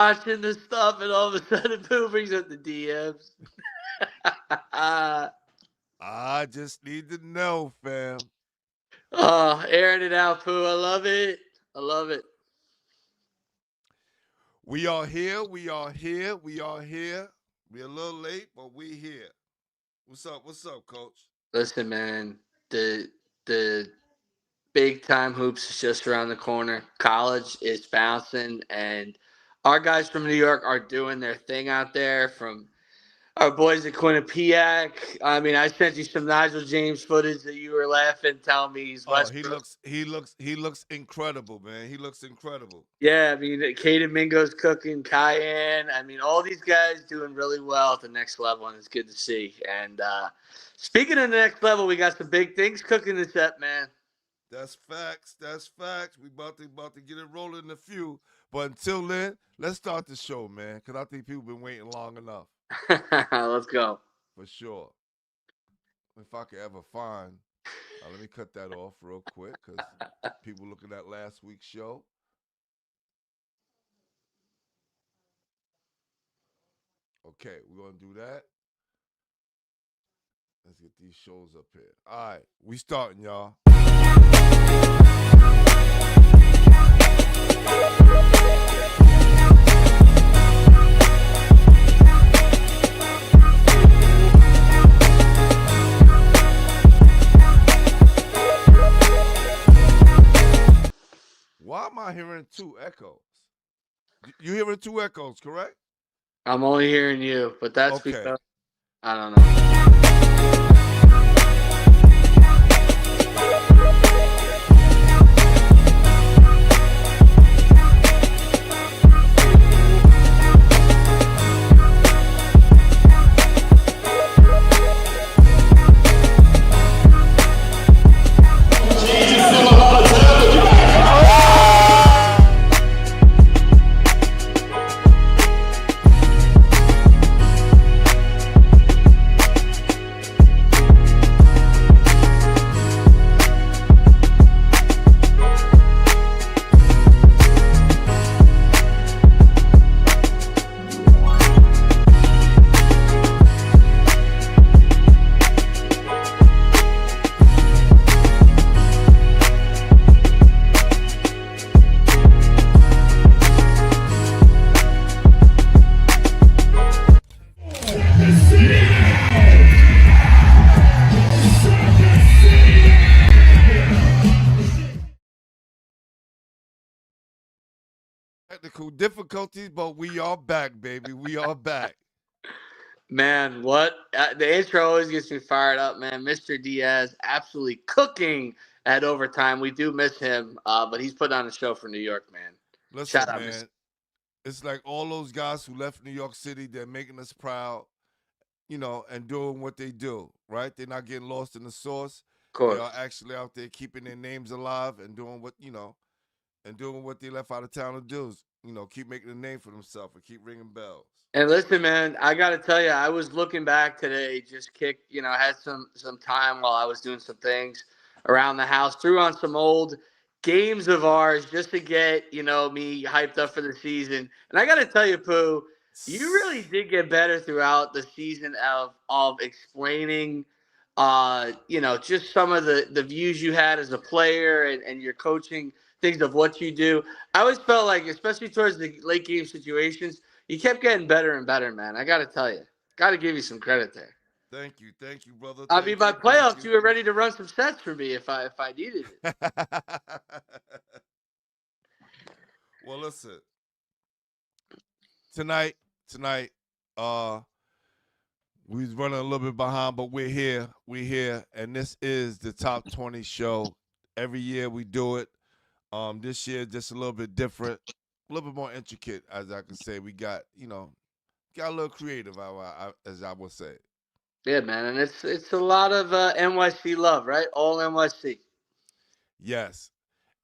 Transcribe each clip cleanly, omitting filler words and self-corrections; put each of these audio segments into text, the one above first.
watching this stuff, and all of a sudden, Pooh brings up the DMs. I just need to know, fam. Oh, airing it out, Pooh. I love it. I love it. We are here. We are here. We are here. We're a little late, but we here. What's up? What's up, Coach? Listen, man. The big time hoops is just around the corner. College is bouncing, and our guys from New York are doing their thing out there. From our boys at Quinnipiac. I mean, I sent you some Nigel James footage that you were laughing, telling me he's Oh, Westbrook. he looks incredible, man. He looks incredible. Yeah, I mean, Caden Mingo's cooking, Cayenne. I mean, all these guys doing really well at the next level, and it's good to see. And speaking of the next level, we got some big things cooking this up, man. That's facts. That's facts. We about to get it rolling in a few. But until then, let's start the show, man. Because I think people been waiting long enough. Let's go. For sure. If I could ever find, let me cut that off real quick because people looking at last week's show. Okay, we're gonna do that. Let's get these shows up here. All right, we starting, y'all. Why am I hearing two echoes? You hearing two echoes, correct? I'm only hearing you, but that's Okay. because I don't know. Technical difficulties, but we are back, baby. We are back. Man, what the intro always gets me fired up, man. Mr. Diaz absolutely cooking at overtime. We do miss him, but he's put on a show for New York, man. Shout Listen, out, Mr. man. It's like all those guys who left New York City, they're making us proud, and doing what they do, right? They're not getting lost in the sauce. Of They course. are actually out there keeping their names alive and doing and doing what they left out of town to do. Keep making a name for themselves and keep ringing bells. And listen, man, I got to tell you, I was looking back today, just kicked, I had some time while I was doing some things around the house, threw on some old games of ours just to get, me hyped up for the season. And I got to tell you, Pooh, you really did get better throughout the season of explaining, just some of the views you had as a player and your coaching things of what you do. I always felt like, especially towards the late game situations, you kept getting better and better, man. I got to tell you, got to give you some credit there. Thank you, brother. I mean, Thank by you, thank playoffs, you. you were ready to run some sets for me if I needed it. Well, listen. Tonight, uh, we was running a little bit behind, but we're here. We're here, and this is the top 20 show. Every year we do it. This year just a little bit different, a little bit more intricate, as I can say. We got a little creative, as I would say. Yeah, man, and it's a lot of NYC love, right? All NYC. Yes,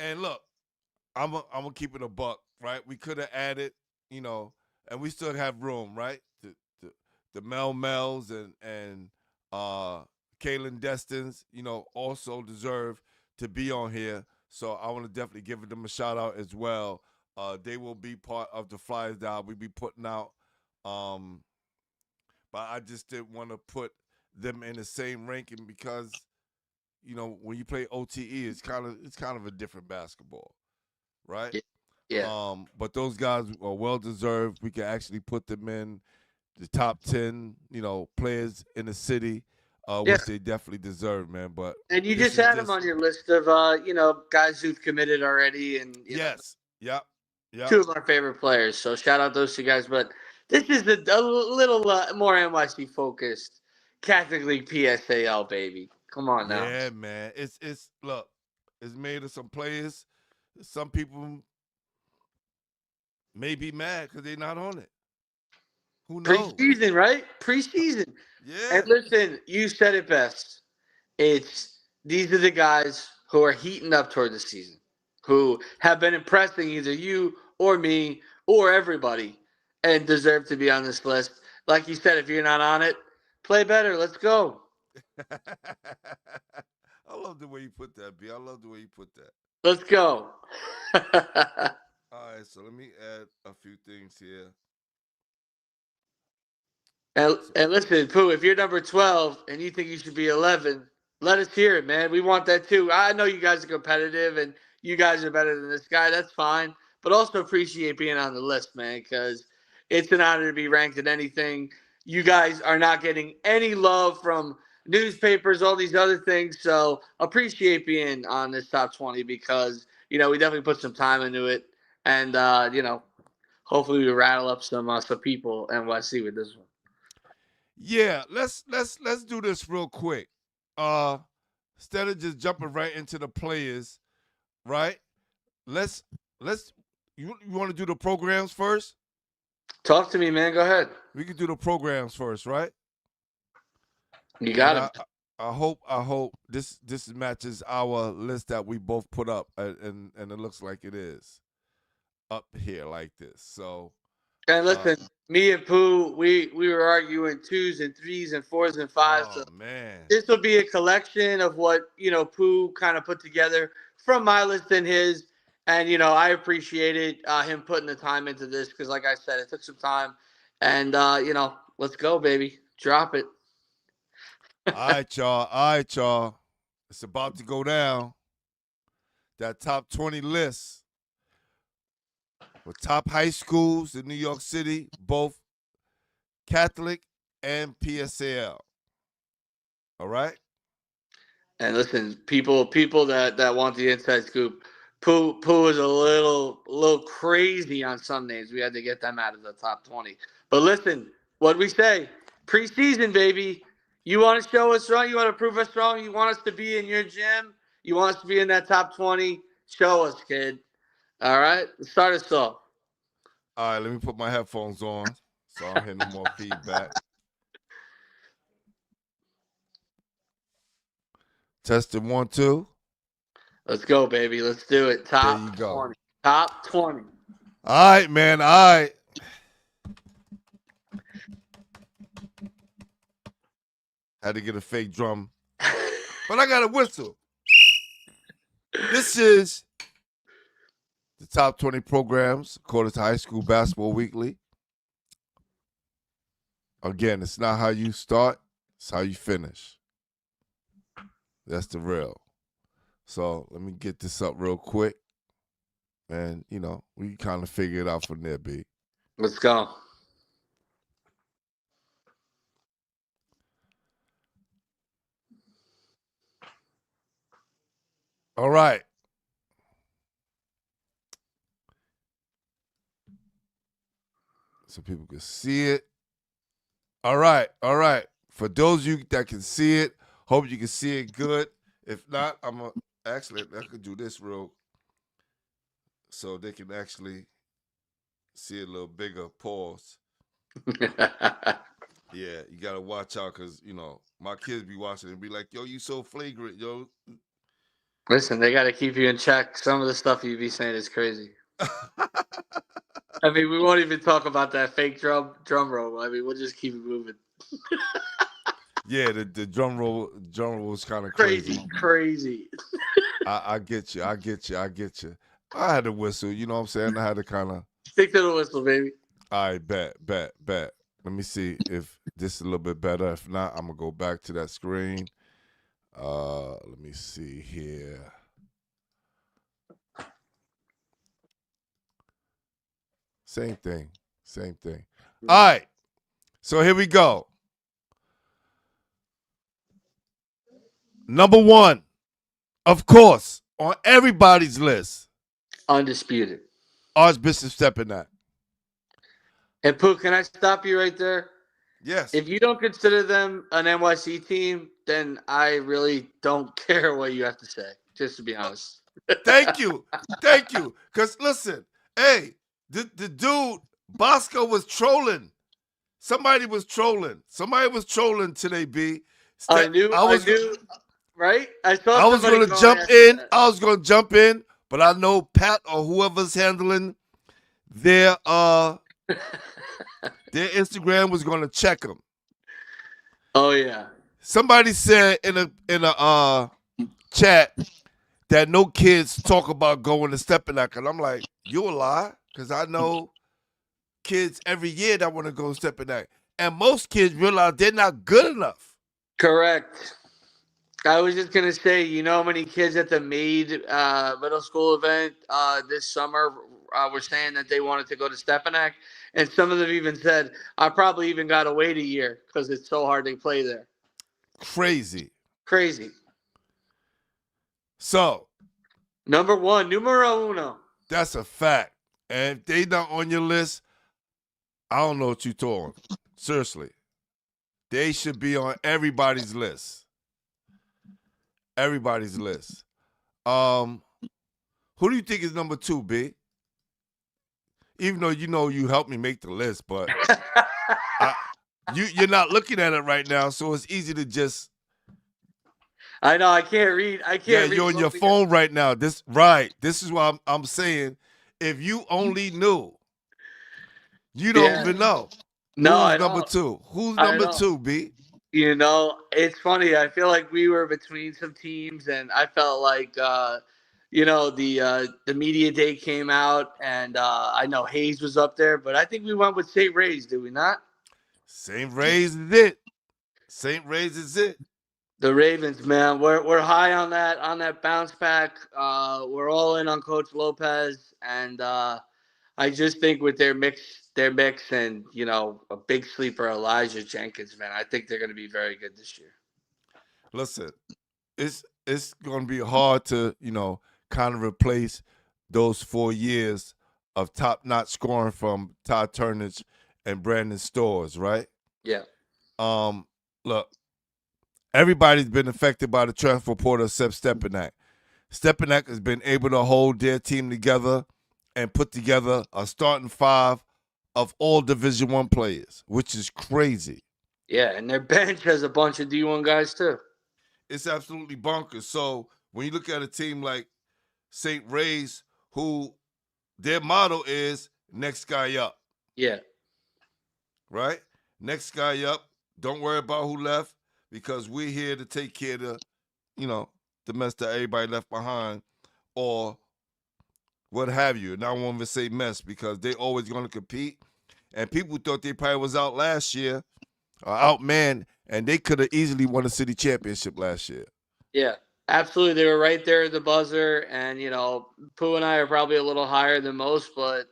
and look, I'm gonna keep it a buck, right? We could have added, you know, and we still have room, right? The Mel Mel's and Kalen Destins, also deserve to be on here. So I want to definitely give them a shout out as well. They will be part of the flyers that we be putting out. Um, but I just didn't want to put them in the same ranking because when you play OTE, it's kind of a different basketball, right? Yeah. Yeah. But those guys are well deserved. We can actually put them in the top 10, players in the city, Yeah. which they definitely deserve, man. But And you this just is had him just on your list of, guys who've committed already, and yes, yep, yep, two of our favorite players. So shout out those two guys. But this is a little more NYC focused, Catholic League PSAL baby. Come on now. yeah, man. It's look, it's made of some players. Some people may be mad because they're not on it. Who knows? Preseason, right? Preseason. And Yeah. listen, you said it best. These are the guys who are heating up toward the season, who have been impressing either you or me or everybody, and deserve to be on this list. Like you said, if you're not on it, play better. Let's go. I love the way you put that, B. I love the way you put that. Let's go. All right, so let me add a few things here. and, So, and listen, Pooh, if you're number 12 and you think you should be 11, let us hear it, man. We want that too. I know you guys are competitive and you guys are better than this guy. That's fine. But also appreciate being on the list, man, because it's an honor to be ranked in anything. You guys are not getting any love from newspapers, all these other things. So appreciate being on this top 20 because, we definitely put some time into it. And, hopefully we rattle up some people NYC with this one. yeah, let's do this real quick. Uh, Instead of just jumping right into the players, right? Let's let's you want to do the programs first? Talk to me, man. Go ahead. We can do the programs first, right? You And got it. I hope this matches our list that we both put up, and it looks like it is up here like this. So, And uh, listen, me and Pooh, we were arguing twos and threes and fours and fives. So oh man, this will be a collection of what Pooh kind of put together from my list and his. And I appreciated him putting the time into this because, like I said, it took some time. And let's go, baby. Drop it. all right, y'all, all right, y'all. It's about to go down. That top 20 list with top high schools in New York City, both Catholic and PSAL. All right. And listen, people that want the inside scoop, Pooh is a little crazy on some names. We had to get them out of the top 20. But listen, what we say, preseason, baby. You want to show us wrong? You want to prove us wrong? You want us to be in your gym? You want us to be in that top 20? Show us, kid. All right, start us off. All right, let me put my headphones on so I don't hear no more feedback. Testing 1, 2. Let's go, baby. Let's do it. There you Top go. 20. Top 20. All right, man. All right. Had to get a fake drum, but I got a whistle. This is the top 20 programs according to High School Basketball Weekly. Again, it's not how you start, it's how you finish. That's the real. So let me get this up real quick. And, we kind of figure it out from there, B. Let's go. All right. So people can see it. All right. All right. For those of you that can see it, hope you can see it good. If not, actually, I could do this real so they can actually see it a little bigger. Pause. Yeah, you got to watch out because, my kids be watching and be like, yo, you so flagrant, yo. Listen, they got to keep you in check. Some of the stuff you be saying is crazy. I mean, we won't even talk about that fake drum roll. I mean, we'll just keep it moving. Yeah, the drum roll is kind of Crazy, crazy. crazy. I get you. I get you. I had to whistle. You know what I'm saying? I had to kind of. Stick to the whistle, baby. All right, bet. Let me see if this is a little bit better. If not, I'm gonna go back to that screen. Let me see here. Same thing. Same thing. All right. So here we go. Number one, of course, on everybody's list, Undisputed. Archbishop Stepinac. And Pooh, can I stop you right there? Yes. If you don't consider them an NYC team, then I really don't care what you have to say. Just to be honest. Thank you. Thank you. Because listen, hey, the dude, Bosco was trolling. Somebody was trolling. Somebody was trolling today, B. I knew, right? I saw I was somebody gonna going jump after in. that. I was gonna jump in, but I know Pat or whoever's handling their their Instagram was gonna check them. Oh yeah. Somebody said in a chat that no kids talk about going to Stepinac, and I'm like, you a lie? Because I know kids every year that want to go to Stepinac, and most kids realize they're not good enough. Correct. I was just gonna say, you know how many kids at the Maid middle school event this summer were saying that they wanted to go to Stepanak, and some of them even said, "I probably even got to wait a year because it's so hard to play there." Crazy. Crazy. So Number one, numero uno. that's a fact. And if they not on your list, I don't know what you're talking. Seriously. They should be on everybody's list. Everybody's list. Who do you think is number two, B? Even though you know you helped me make the list, but you're not looking at it right now, so it's easy to just. I know I can't read. I can't. Yeah, read you're on your phone right now. This is why I'm saying, if you only knew, you don't even know. No, Who's I number don't. two? Who's I number don't. two, B? You know, it's funny. I feel like we were between some teams, and I felt like, the media day came out, and I know Hayes was up there, but I think we went with St. Ray's, did we not? St. Ray's is it. St. Ray's is it. The Ravens, man, we're high on that bounce back. We're all in on Coach Lopez, and I just think with their mix, and a big sleeper, Elijah Jenkins, man, I think they're going to be very good this year. Listen, it's going to be hard to kind of replace those 4 years of top-notch scoring from Todd Turnage and Brandon Stores, right? Yeah. Look, everybody's been affected by the transfer portal except Stepinac. Stepinac has been able to hold their team together and put together a starting five of all Division I players, which is crazy. Yeah, and their bench has a bunch of D1 guys too. It's absolutely bonkers. So when you look at a team like St. Ray's, who their motto is next guy up. Yeah. Right? Next guy up. Don't worry about who left because we're here to take care of the mess that everybody left behind or what have you. And I won't even say mess because they always going to compete. And people thought they probably was out last year, outmanned, and they could have easily won a city championship last year. Yeah, absolutely. They were right there at the buzzer, and Pooh and I are probably a little higher than most, but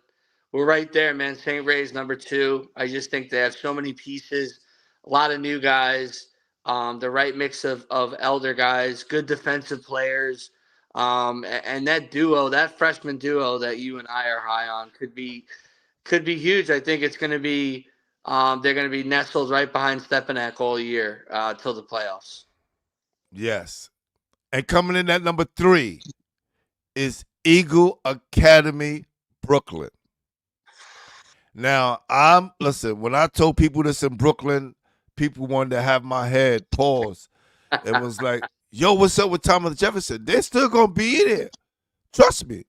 we're right there, man. St. Ray's number two. I just think they have so many pieces, a lot of new guys, the right mix of elder guys, good defensive players, and that duo, that freshman duo that you and I are high on, could be huge. I think it's going to be. They're going to be nestled right behind Stepanak all year till the playoffs. Yes. And coming in at number 3 is Eagle Academy Brooklyn. Now, listen, when I told people this in Brooklyn, people wanted to have my head pause. It was like, yo, what's up with Thomas Jefferson? They're still going to be in there. Trust me.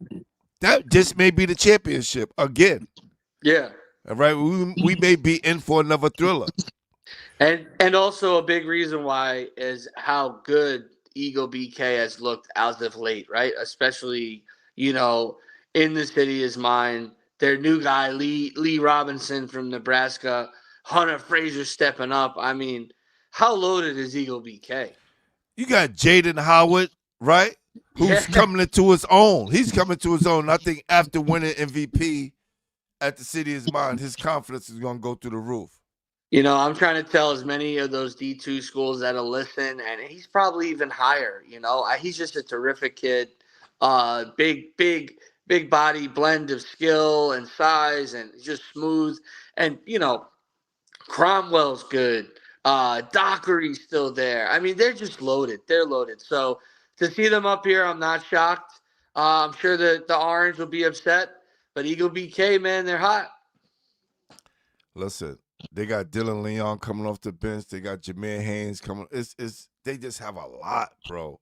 That just may be the championship again. Yeah. All right, we may be in for another thriller. And also a big reason why is how good Eagle BK has looked as of late, right? Especially, in the city is mine. Their new guy, Lee Robinson from Nebraska, Hunter Frazier stepping up. I mean, how loaded is Eagle BK? You got Jaden Howard, right? Who's Yeah. coming into his own. He's coming to his own. I think after winning MVP at the City is Mine, his confidence is going to go through the roof. I'm trying to tell as many of those D2 schools that'll listen, and he's probably even higher. He's just a terrific kid. Big body, blend of skill and size, and just smooth. And Cromwell's good. Dockery's still there. I mean, they're just loaded. They're loaded. So to see them up here, I'm not shocked. I'm sure that the Orange will be upset, but Eagle BK, man, they're hot. Listen, they got Dylan Leon coming off the bench. They got Jameer Haynes coming. It's they just have a lot, bro.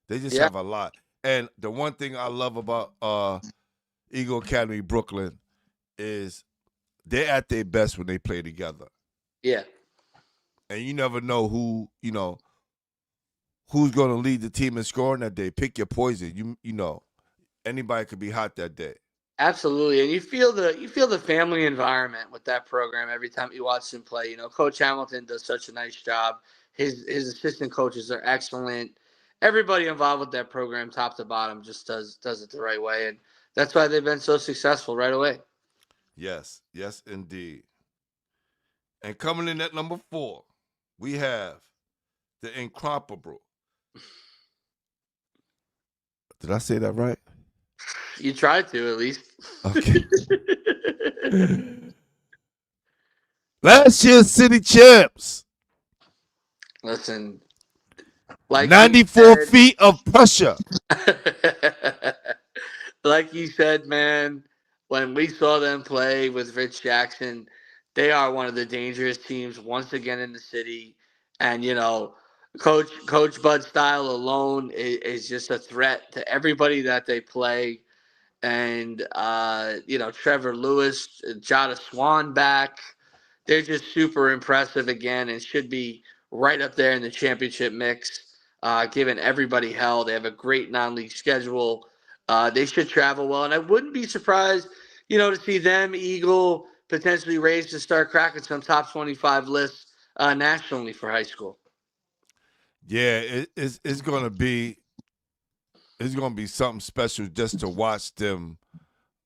They just Yeah, have a lot. And the one thing I love about Eagle Academy Brooklyn is they're at their best when they play together. yeah. And you never know who's going to lead the team in scoring that day. Pick your poison. You know anybody could be hot that day. Absolutely, and you feel the family environment with that program every time you watch them play. Coach Hamilton does such a nice job. His assistant coaches are excellent. Everybody involved with that program, top to bottom, just does it the right way, and that's why they've been so successful right away. Yes, yes, indeed. And coming in at number 4, we have the incomparable. Did I say that right? You tried to at least. Okay. Last year's city champs. Listen, like you 94 said, feet of pressure. like you said, man, when we saw them play with Rich Jackson, they are one of the dangerous teams once again in the city. And Coach Bud Style alone is just a threat to everybody that they play. And Trevor Lewis, Jada Swan back. They're just super impressive again and should be right up there in the championship mix, giving everybody hell. They have a great non-league schedule. They should travel well, and I wouldn't be surprised, to see them Eagle potentially raised to start cracking some top 25 lists nationally for high school. Yeah, it's gonna be something special just to watch them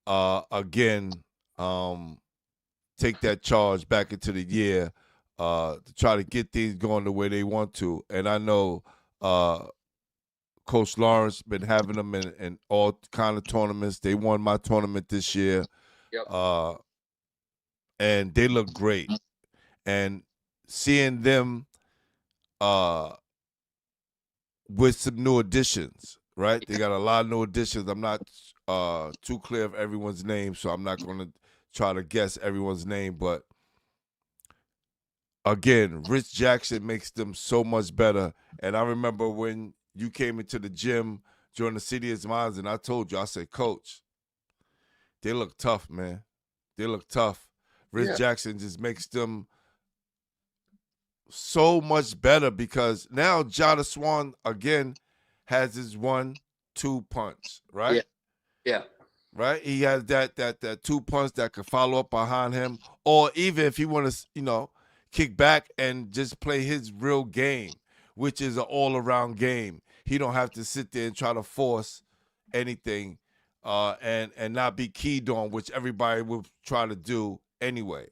again take that charge back into the year to try to get things going the way they want to. And I know Coach Lawrence been having them in all kind of tournaments. They won my tournament this year, Yep. uh, and they look great. And seeing them uh, with some new additions, right? They got a lot of new additions. I'm not too clear of everyone's name, so I'm not going to try to guess everyone's name. But again, Rich Jackson makes them so much better. And I remember when you came into the gym during the City is Mines, and I told you, I said, Coach, they look tough, man. They look tough. Rich Yeah. Jackson just makes them so much better because now Jada Swan again has his 1-2 punch, Yeah. right? Yeah. Right? He has that 2 punch that could follow up behind him, or even if he want to, kick back and just play his real game, which is an all-around game. He don't have to sit there and try to force anything, and not be keyed on, which everybody will try to do anyway.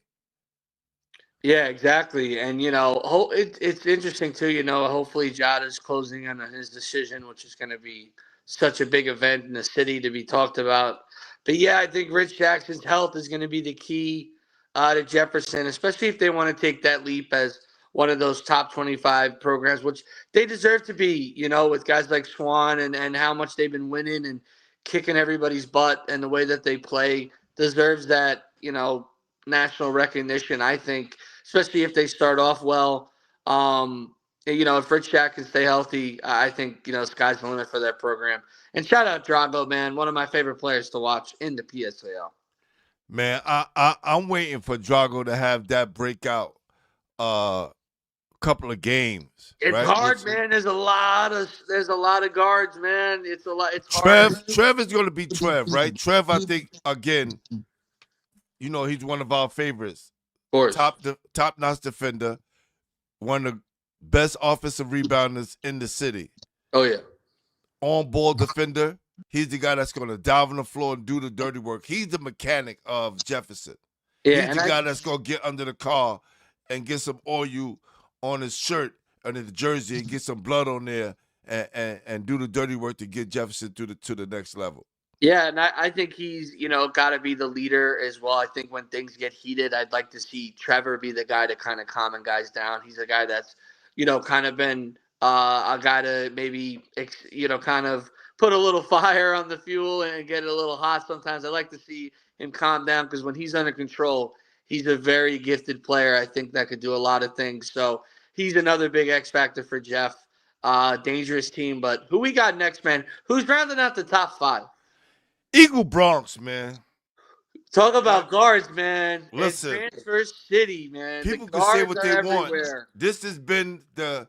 Yeah, exactly. And it's interesting too. Hopefully Jada's closing in on his decision, which is going to be such a big event in the city to be talked about. But yeah, I think Rich Jackson's health is going to be the key to Jefferson, especially if they want to take that leap as one of those top 25 programs, which they deserve to be. With guys like Swan and how much they've been winning and kicking everybody's butt and the way that they play deserves that. National recognition. I think especially if they start off well. If Rich Jack can stay healthy, I think sky's the limit for that program. And shout out Drago, man, one of my favorite players to watch in the PSAL. Man, I'm waiting for Drago to have that breakout couple of games, It's right? hard, man. There's a lot of guards, man. It's a lot. It's hard. Trev is going to be Trev, right? Trev, I think again, he's one of our favorites. Of course. Top notch defender, one of the best offensive rebounders in the city. Oh yeah. On ball defender. He's the guy that's going to dive on the floor and do the dirty work. He's the mechanic of Jefferson. Yeah, He's the guy that's going to get under the car and get some oil on his shirt and his jersey and get some blood on there and do the dirty work to get Jefferson to the next level. Yeah, and I think he's, got to be the leader as well. I think when things get heated, I'd like to see Trevor be the guy to kind of calm guys down. He's a guy that's, kind of been a guy to maybe, kind of put a little fire on the fuel and get it a little hot sometimes. I like to see him calm down because when he's under control, he's a very gifted player. I think that could do a lot of things. So he's another big X factor for Jeff. Dangerous team. But who we got next, man? Who's rounding out the top 5? Eagle Bronx, man. Talk about guards, man. Listen, it's Transfer City, man. People can say what they want. This has been the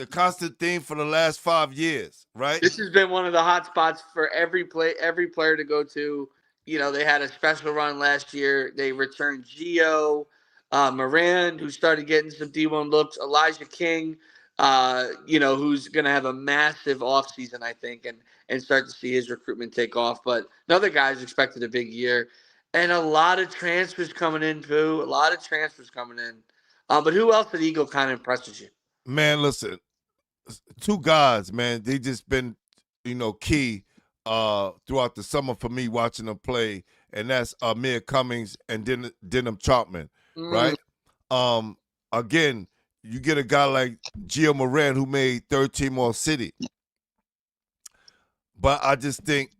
constant theme for the last 5 years, right? This has been one of the hot spots for every player to go to. They had a special run last year. They returned Gio, Moran, who started getting some D1 looks, Elijah King, who's going to have a massive offseason, I think, and start to see his recruitment take off. But another guy's expected a big year. And a lot of transfers coming in, Pooh. A lot of transfers coming in. But who else at Eagle kind of impresses you? Man, listen, 2 guys, man, they just been, key throughout the summer for me watching them play, and that's Amir Cummings and Denham Troutman, right? Again, you get a guy like Gio Moran who made third team All City. But I just think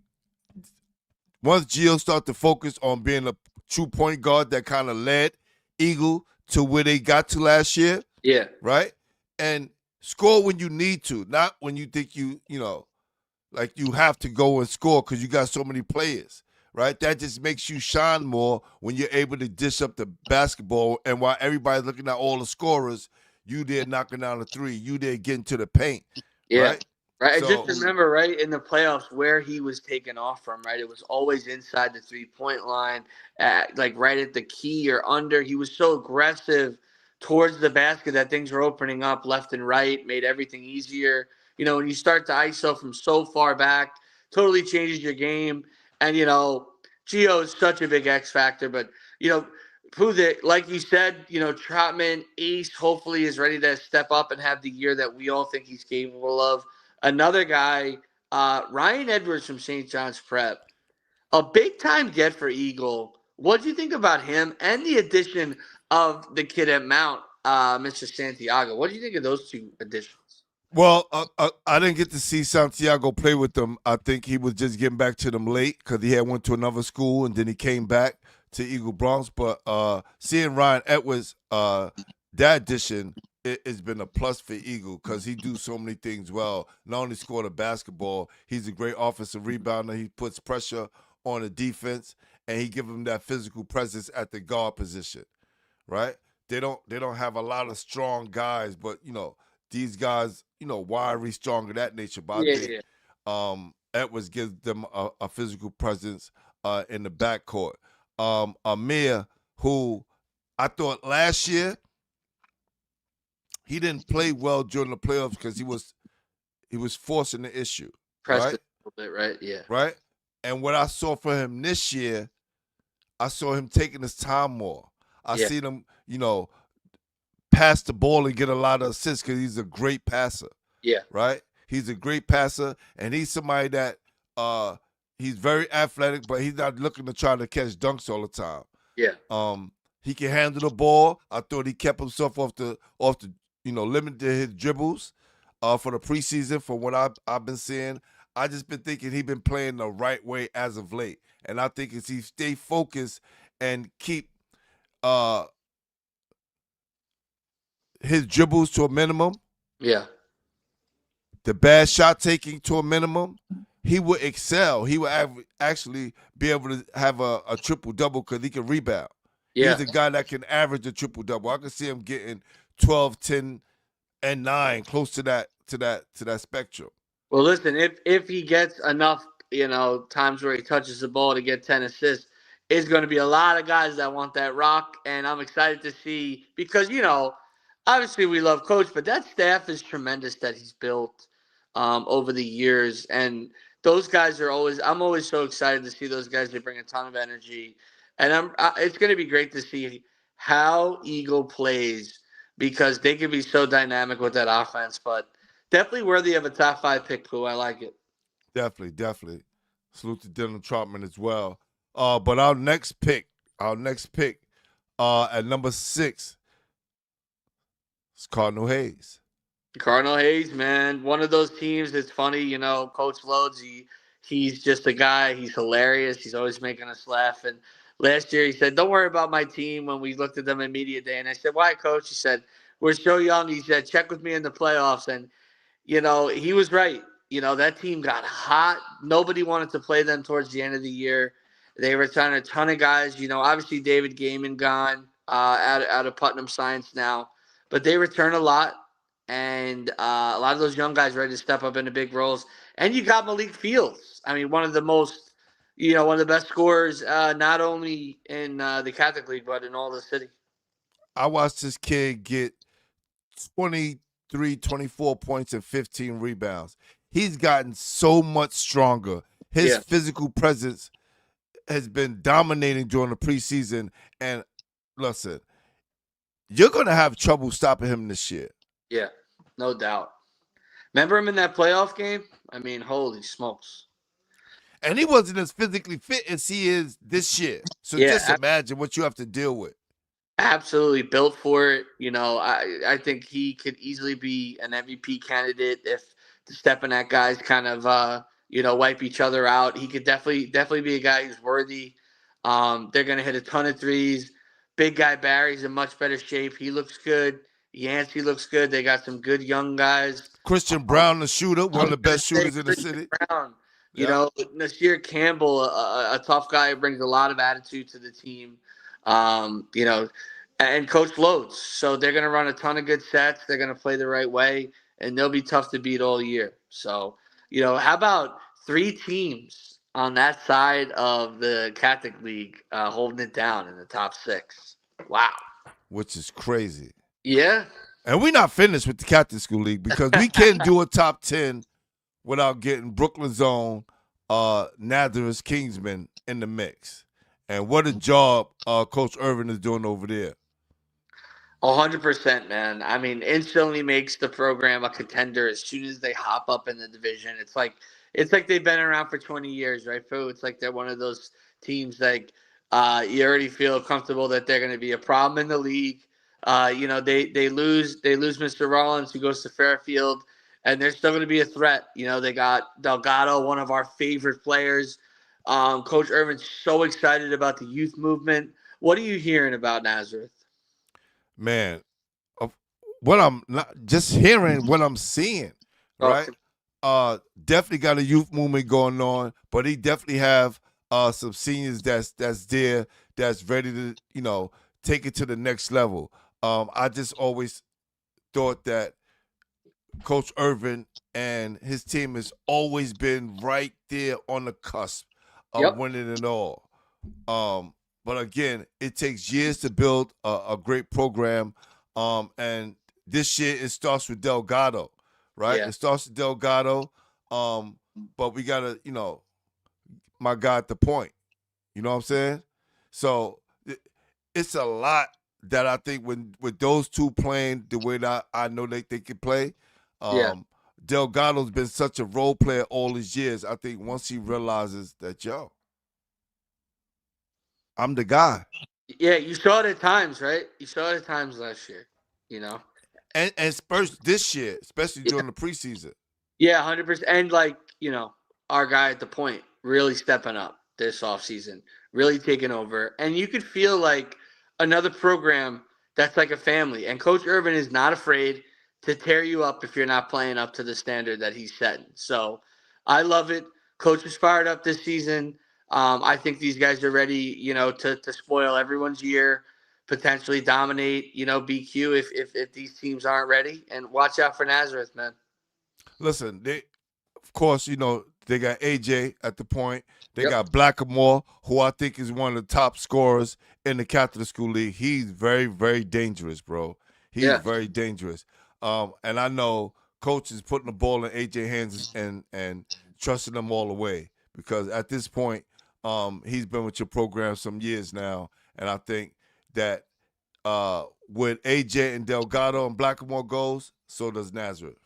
once Gio started to focus on being a true point guard that kind of led Eagle to where they got to last year. Yeah. Right? And score when you need to, not when you think like you have to go and score because you got so many players. Right? That just makes you shine more when you're able to dish up the basketball. And while everybody's looking at all the scorers, you there knocking down a 3. You there getting to the paint. Yeah. Right? Right. So, I just remember, right, in the playoffs where he was taken off from, right? It was always inside the 3-point line, like right at the key or under. He was so aggressive towards the basket that things were opening up left and right, made everything easier. When you start to ISO from so far back, totally changes your game. And, Gio is such a big X factor. But, like you said, Troutman, Ace, hopefully is ready to step up and have the year that we all think he's capable of. Another guy, Ryan Edwards from St. John's Prep, a big-time get for Eagle. What do you think about him and the addition of the kid at Mount, Mr. Santiago? What do you think of those 2 additions? Well, I didn't get to see Santiago play with them. I think he was just getting back to them late because he had went to another school and then he came back to Eagle Bronx. But seeing Ryan Edwards, that addition, it's been a plus for Eagle because he do so many things well. Not only score the basketball, he's a great offensive rebounder. He puts pressure on the defense, and he give them that physical presence at the guard position, right? They don't have a lot of strong guys, but these guys, wiry, strong of that nature. But I think Edwards gives them a physical presence in the backcourt. Amir, who I thought last year, he didn't play well during the playoffs because he was forcing the issue. Pressed right? it a little bit, right? Yeah. Right? And what I saw for him this year, I saw him taking his time more. I seen him, pass the ball and get a lot of assists because he's a great passer. Yeah. Right? He's a great passer, and he's somebody that he's very athletic, but he's not looking to try to catch dunks all the time. Yeah. He can handle the ball. I thought he kept himself off the limited his dribbles for the preseason from what I've been seeing. I just been thinking he been playing the right way as of late. And I think if he stay focused and keep his dribbles to a minimum, the bad shot taking to a minimum, he would excel. He would actually be able to have a triple-double because he can rebound. Yeah. He's a guy that can average a triple-double. I can see him getting 12, 10, and 9, close to that spectrum. Well, listen, if he gets enough, times where he touches the ball to get 10 assists, it's going to be a lot of guys that want that rock, and I'm excited to see because obviously we love Coach, but that staff is tremendous that he's built over the years, and those guys are always. I'm always so excited to see those guys. They bring a ton of energy, and it's going to be great to see how Eagle plays because they can be so dynamic with that offense, but. Definitely worthy of a top 5 pick, Pooh. I like it. Definitely, definitely. Salute to Dylan Trotman as well. But our next pick, at number 6 is Cardinal Hayes. Cardinal Hayes, man, one of those teams. It's funny, Coach Loads. He's just a guy. He's hilarious. He's always making us laugh. And last year he said, "Don't worry about my team." When we looked at them in media day, and I said, "Why, Coach?" He said, "We're so young." He said, "Check with me in the playoffs." And he was right. That team got hot. Nobody wanted to play them towards the end of the year. They returned a ton of guys. Obviously David Gaiman gone out of Putnam Science now, but they return a lot, and a lot of those young guys ready to step up into big roles. And you got Malik Fields. I mean, one of the most, one of the best scorers, not only in the Catholic League but in all the city. I watched this kid get 23, 24 points and 15 rebounds. He's gotten so much stronger. His Yeah, physical presence has been dominating during the preseason. And listen, you're going to have trouble stopping him this year. yeah, no doubt. Remember him in that playoff game? I mean, holy smokes. And he wasn't as physically fit as he is this year. So Yeah, just imagine what you have to deal with. absolutely built for it. I think he could easily be an MVP candidate if the Stepanak guys kind of wipe each other out. He could definitely be a guy who's worthy. They're gonna hit a ton of threes. Big guy Barry's in much better shape. He looks good. Yancey looks good. They got some good young guys. Christian Um, Brown, the shooter, I one of was the gonna best say shooters in the Christian city. Brown. Yeah. Nasir Campbell, a tough guy who brings a lot of attitude to the team. Um, you know, and Coach Loads. So they're going to run a ton of good sets. They're going to play the right way, and they'll be tough to beat all year. So, how about 3 teams on that side of the Catholic League holding it down in the top 6? Wow. Which is crazy. Yeah. And we're not finished with the Captain School League because we can't do a top 10 without getting Brooklyn's own Nazareth Kingsman in the mix. And what a job Coach Irvin is doing over there. 100%, man. I mean, instantly makes the program a contender as soon as they hop up in the division. It's like they've been around for 20 years, right, Foo? It's like they're one of those teams like you already feel comfortable that they're going to be a problem in the league. They lose Mr. Rollins who goes to Fairfield, and they're still going to be a threat. They got Delgado, one of our favorite players. Coach Irvin's so excited about the youth movement. What are you hearing about Nazareth? Man, what I'm not just hearing, what I'm seeing, Oh, right? Definitely got a youth movement going on, but he definitely have some seniors that's there that's ready to take it to the next level. I just always thought that Coach Irvin and his team has always been right there on the cusp of yep. winning it all. But again, it takes years to build a great program. And this year it starts with Delgado, right? Yeah. It starts with Delgado. But we gotta, my guy at the point. You know what I'm saying? So it's a lot that I think when with those two playing the way that I know they can play, Yeah. Delgado's been such a role player all these years. I think once he realizes that, I'm the guy. Yeah. You saw it at times, right? You saw it at times last year. You know. And Spurs this year, especially Yeah. during the preseason. Yeah. 100%. And our guy at the point really stepping up this offseason, really taking over, and you could feel like another program that's like a family. And Coach Urban is not afraid to tear you up if you're not playing up to the standard that he's setting. So I love it. Coach is fired up this season. I think these guys are ready, to spoil everyone's year potentially dominate, BQ if these teams aren't ready. And watch out for Nazareth, man. Listen, of course, they got AJ at the point. They Yep. got Blackamore, who I think is one of the top scorers in the Catholic School League. He's very, very dangerous, bro. He's Yeah. very dangerous. And I know coach is putting the ball in AJ hands and trusting them all the way because at this point, he's been with your program some years now, and I think that with AJ and Delgado and Blackamore goes, so does Nazareth.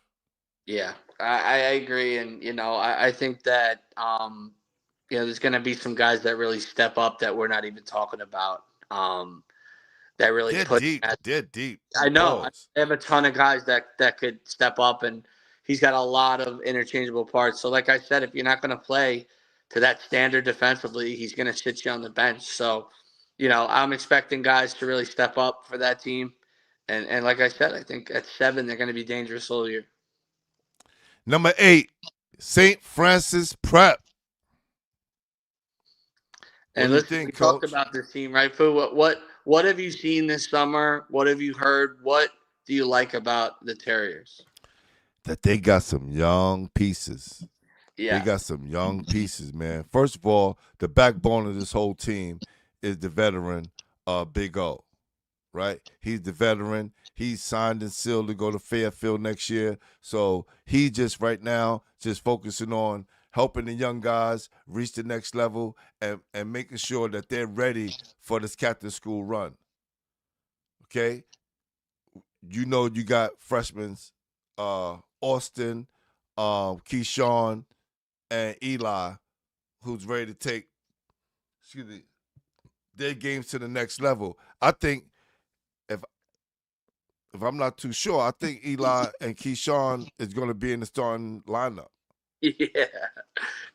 Yeah, I agree. And, I think that, there's going to be some guys that really step up that we're not even talking about. That really They're push. deep. They're deep. I know. I Pause. have a ton of guys that could step up, and he's got a lot of interchangeable parts. So, like I said, if you're not going to play to that standard defensively, he's going to sit you on the bench. So, I'm expecting guys to really step up for that team. And like I said, I think at 7, they're going to be dangerous all year. Number 8, St. Francis Prep. What And do you listen, we think, talked Coach? about this team, right, Fu? What have you seen this summer? What have you heard? What do you like about the Terriers? That they got some young pieces. They Yeah. got some young pieces, man. First of all, the backbone of this whole team is the veteran, Big O, right? He's the veteran. He's signed and sealed to go to Fairfield next year. So he just right now just focusing on helping the young guys reach the next level and making sure that they're ready for this Catholic school run. Okay? You got freshmen, Austin, Keyshawn, and Eli, who's ready to take, their games to the next level. I think if I'm not too sure, I think Eli and Keyshawn is going to be in the starting lineup. Yeah.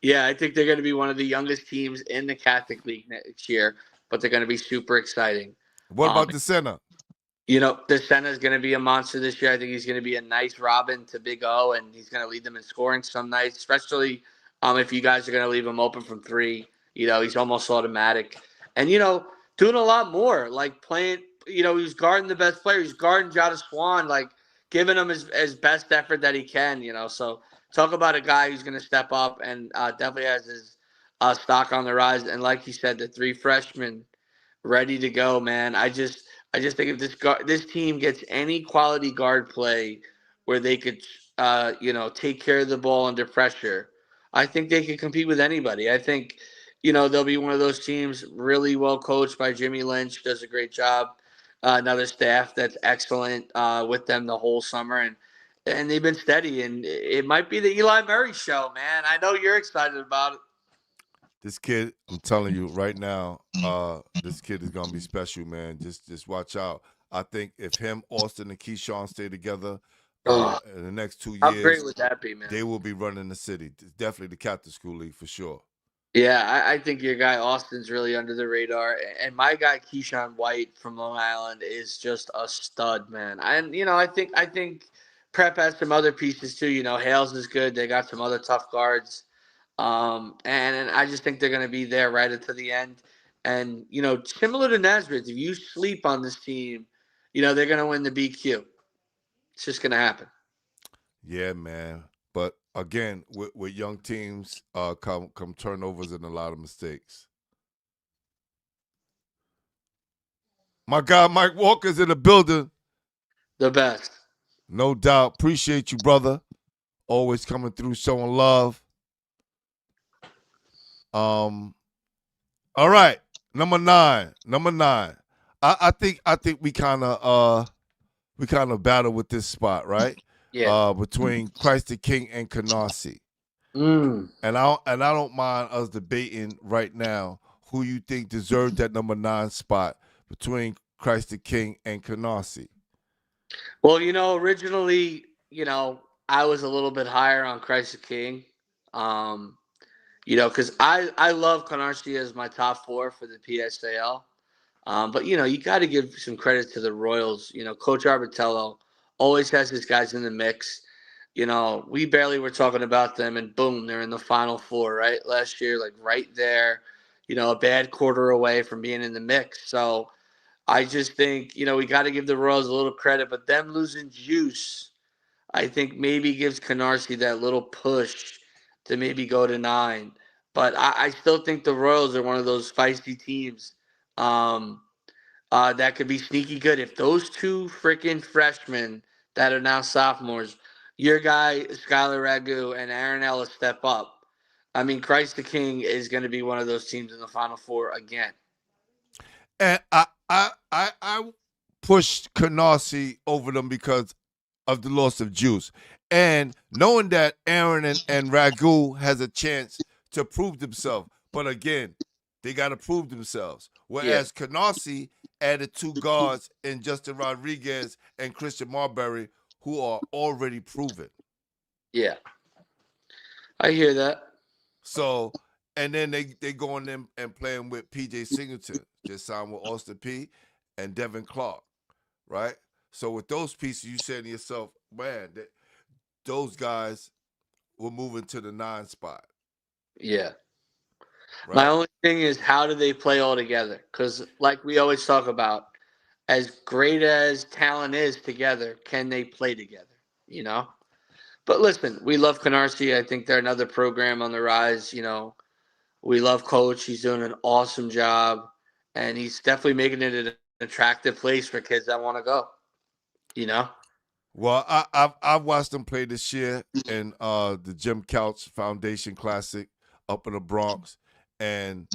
Yeah, I think they're going to be one of the youngest teams in the Catholic League next year, but they're going to be super exciting. What Um, about the center? The center is going to be a monster this year. I think he's going to be a nice Robin to Big O, and he's going to lead them in scoring some nights, especially if you guys are going to leave him open from 3. He's almost automatic. And, doing a lot more, like playing, he's guarding the best player. He's guarding Jada Swan, like giving him his best effort that he can, So talk about a guy who's going to step up and definitely has his stock on the rise. And like you said, the 3 freshmen ready to go, man. I just think if this team gets any quality guard play where they could take care of the ball under pressure, I think they could compete with anybody. I think they'll be one of those teams really well coached by Jimmy Lynch, does a great job. Another staff that's excellent with them the whole summer, and they've been steady. And it might be the Eli Murray show, man. I know you're excited about it. This kid, I'm telling you right now, this kid is gonna be special, man. Just watch out. I think if him, Austin, and Keyshawn stay together Oh, in the next 2 how great years, would that be, man? they will be running the city. Definitely the Catholic School League for sure. Yeah, I think your guy Austin's really under the radar, and my guy Keyshawn White from Long Island is just a stud, man. And I think Prep has some other pieces too. Hales is good. They got some other tough guards, and I just think they're going to be there right until the end. And similar to Nazareth, if you sleep on this team, they're going to win the BQ. It's just going to happen. Yeah, man. But again, with young teams, come turnovers and a lot of mistakes. My guy Mike Walker's in the building. The best. No doubt. Appreciate you, brother. Always coming through showing love. All right. Number nine. I think we kind of battle with this spot, right? Yeah. Between Christ the King and Canarsie. Mm. And I don't mind us debating right now who you think deserved that number 9 spot between Christ the King and Canarsie. Well, originally, I was a little bit higher on Christ the King. Um, because I love Canarsie as my top 4 for the PSAL. But you got to give some credit to the Royals. Coach Arbitello always has his guys in the mix. We barely were talking about them, and boom, they're in the Final Four, right? Last year, like right there. A bad quarter away from being in the mix. So I just think, we got to give the Royals a little credit, but them losing Juice, I think maybe gives Canarsie that little push to maybe go to 9. But I still think the Royals are one of those feisty teams um, that could be sneaky good. If those two freaking freshmen that are now sophomores, your guy, Skylar Ragu, and Aaron Ellis step up, I mean, Christ the King is going to be one of those teams in the Final Four again. And I pushed Canarsie over them because of the loss of Juice. And knowing that Aaron and Ragu has a chance to prove themselves. But again, they got to prove themselves. Whereas Canarsie added 2 guards in Justin Rodriguez and Christian Marbury, who are already proven. Yeah. I hear that. So, and then they going in and playing with PJ Singleton, just signed with Austin P and Devin Clark, right? So with those pieces, you say to yourself, man, those guys will move into the 9 spot. Yeah. Right? My only thing is, how do they play all together? Because, like we always talk about, as great as talent is together, can they play together? But listen, we love Canarsie. I think they're another program on the rise. We love Coach. He's doing an awesome job, and he's definitely making it an attractive place for kids that want to go. Well, I've watched them play this year in the Jim Couch Foundation Classic up in the Bronx, and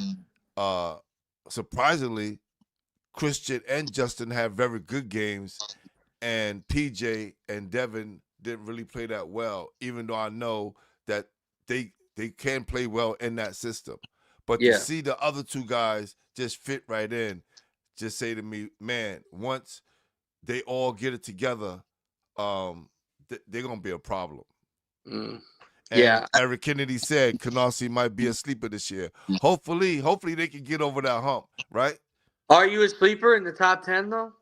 surprisingly, Christian and Justin have very good games, and PJ and Devin didn't really play that well, even though I know that they can play well in that system. But to see the other 2 guys just fit right in, just say to me, man, once they all get it together, they're gonna be a problem. And Eric Kennedy said Canarsie might be a sleeper this year. Hopefully they can get over that hump, right? Are you a sleeper in the top 10 though?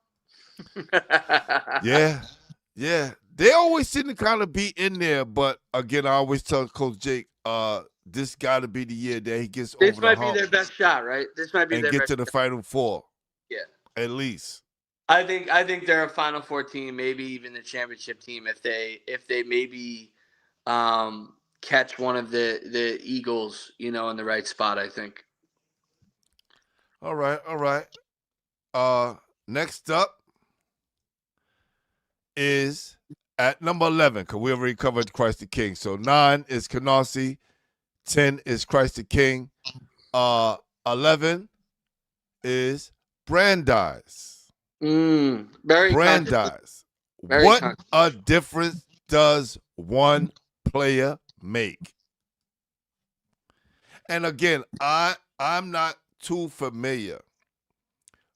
Yeah. They always seem to kind of be in there, but again, I always tell Coach Jake, this got to be the year that he gets over the hump. This might be their best shot, right? This might be and their get best to the shot. Final Four. Yeah, at least. I think they're a Final Four team, maybe even the championship team if they maybe catch one of the Eagles, in the right spot. I think. All right. Next up is at number 11, because we already covered Christ the King. So 9 is Canarsie, 10 is Christ the King, 11 is Brandeis. Very Brandeis. What a difference does one player make? And again, I'm not too familiar